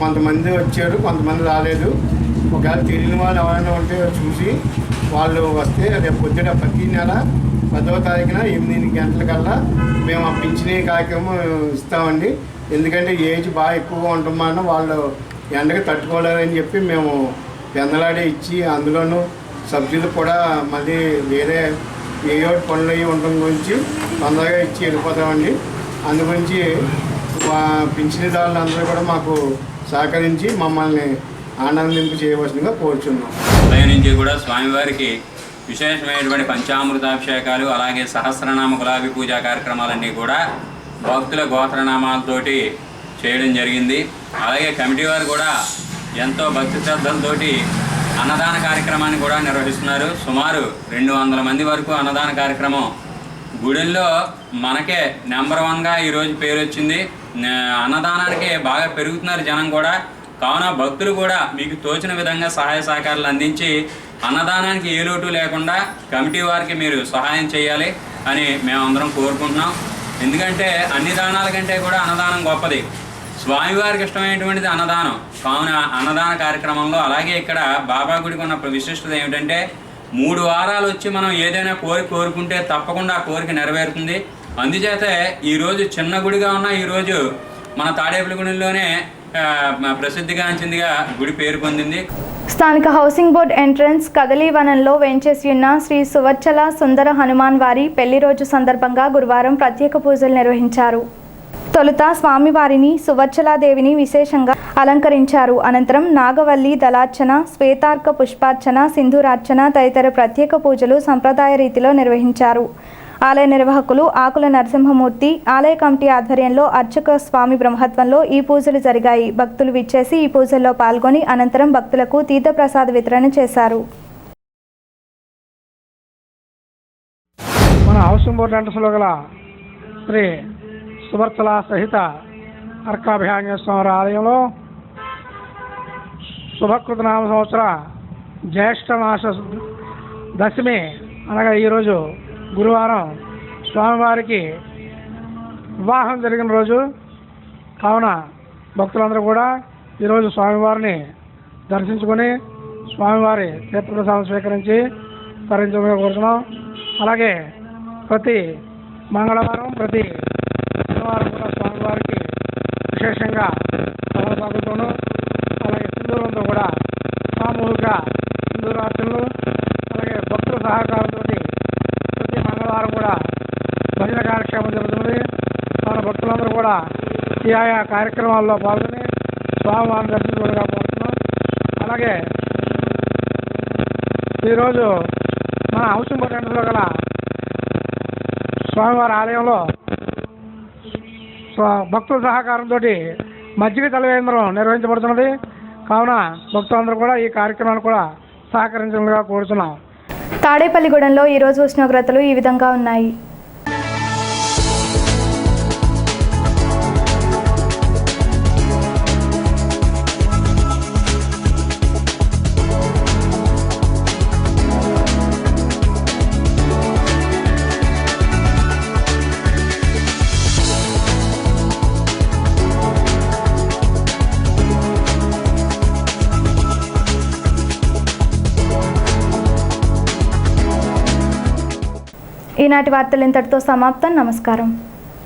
కొంతమంది వచ్చారు, కొంతమంది రాలేదు. ఒకవేళ తెలియని వాళ్ళు ఎవరైనా ఉంటే చూసి వాళ్ళు వస్తే రేపు పొద్దుట ప్రతి నెల 10వ తారీఖున 8 గంటలకల్లా మేము ఆ పింఛనీ కార్యక్రమం ఇస్తామండి. ఎందుకంటే ఏజ్ బాగా ఎక్కువగా ఉంటున్నామని వాళ్ళు ఎండగా తట్టుకోలేరని చెప్పి మేము పెందలాడే ఇచ్చి, అందులోనూ సబ్సిడీలు కూడా మళ్ళీ వేరే ఏయో పనులు అయ్యి ఉండడం గురించి తొందరగా ఇచ్చి వెళ్ళిపోతామండి. అందు గురించి పింఛనీదారులు అందరూ కూడా మాకు సహకరించి మమ్మల్ని ఆనందింపు చేయవలసిందిగా కోరుచున్నాం. ఉదయం నుంచి కూడా స్వామివారికి విశేషమైనటువంటి పంచామృతాభిషేకాలు, అలాగే సహస్రనామ గులాబీ పూజా కార్యక్రమాలన్నీ కూడా భక్తుల గోత్రనామాలతోటి చేయడం జరిగింది. అలాగే కమిటీ వారు కూడా ఎంతో భక్తి శ్రద్ధలతోటి అన్నదాన కార్యక్రమాన్ని కూడా నిర్వహిస్తున్నారు. సుమారు 200 మంది వరకు అన్నదాన కార్యక్రమం గుడిల్లో మనకే నెంబర్ 1గా ఈరోజు పేరు వచ్చింది. అన్నదానానికి బాగా పెరుగుతున్నారు జనం కూడా. కావున భక్తులు కూడా మీకు తోచిన విధంగా సహాయ సహకారాలు అందించి అన్నదానానికి ఏ లోటు లేకుండా కమిటీ వారికి మీరు సహాయం చేయాలి అని మేమందరం కోరుకుంటున్నాం. ఎందుకంటే అన్ని దానాల కంటే కూడా అన్నదానం గొప్పది. స్వామివారికి ఇష్టమైనటువంటిది అన్నదానం. కావున అన్నదాన కార్యక్రమంలో అలాగే ఇక్కడ బాబా గుడికి ఉన్న విశిష్టత ఏమిటంటే 3 వారాలు వచ్చి మనం ఏదైనా కోరుకుంటే తప్పకుండా ఆ కోరిక నెరవేరుతుంది. అందుచేతే ఈరోజు చిన్న గుడిగా ఉన్న ఈరోజు మన తాడేపల్లిగూడెంలోనే ప్రసిద్ధిగాంచిందిగా గుడి పేరు పొందింది. స్థానిక హౌసింగ్ బోర్డు ఎంట్రన్స్ కదలీవనంలో వేంచేసి ఉన్న శ్రీ సువచ్చల సుందర హనుమాన్ వారి పెళ్లి రోజు సందర్భంగా గురువారం ప్రత్యేక పూజలు నిర్వహించారు. తొలుత స్వామివారిని సువచ్చలాదేవిని విశేషంగా అలంకరించారు. అనంతరం నాగవల్లి దళార్చన, శ్వేతార్క పుష్పార్చన, సింధూరార్చన తదితర ప్రత్యేక పూజలు సంప్రదాయ రీతిలో నిర్వహించారు. ఆలయ నిర్వాహకులు ఆకుల నరసింహమూర్తి, ఆలయ కమిటీ ఆధ్వర్యంలో అర్చక స్వామి బ్రహ్మత్వంలో ఈ పూజలు జరిగాయి. భక్తులు విచ్చేసి ఈ పూజల్లో పాల్గొని అనంతరం భక్తులకు తీర్థప్రసాద వితరణ చేశారు. మన హౌసింగ్ బోర్డు ఎంట్రన్స్లో గల శ్రీ సుభర్తల సహిత అర్కాభియాంజనేయ స్వామి ఆలయంలో శుభకృత నామ సంవత్సర జ్యేష్ఠ మాస దశమి అనగా ఈరోజు గురువారం స్వామివారికి వివాహం జరిగిన రోజు కావున భక్తులందరూ కూడా ఈరోజు స్వామివారిని దర్శించుకొని స్వామివారి తీర్థప్రసాదం స్వీకరించి తరించమని కోరుతున్నాం. అలాగే ప్రతి మంగళవారం ప్రతి శనివారం కూడా స్వామివారికి విశేషంగా తమలపాకులతోనూ అలాగే సింధూరంతో కూడా సామూహిక సింధూరార్చనలు అలాగే భక్తుల సహకారంతో ప్రతి మంగళవారం కూడా భజన కార్యక్రమం జరుగుతుంది. మన భక్తులందరూ కూడా ఈ ఆయా కార్యక్రమాల్లో పాల్గొని స్వామివారిని దర్శించుకోవడంగా కోరుతున్నాం. అలాగే ఈరోజు మన హౌసింగ్ బోర్డు ఎంట్రన్స్లో గల స్వామివారి ఆలయంలో భక్తుల సహకారంతో మజ్జిగ తలవేంద్రం నిర్వహించబడుతున్నది. కావున భక్తులందరూ కూడా ఈ కార్యక్రమాన్ని కూడా సహకరించాలని కోరుతున్నాం. తాడేపల్లిగూడెంలో ఈరోజు ఉష్ణోగ్రతలు ఈ విధంగా ఉన్నాయి. ఈనాటి వార్తలు ఇంతటితో సమాప్తం. నమస్కారం.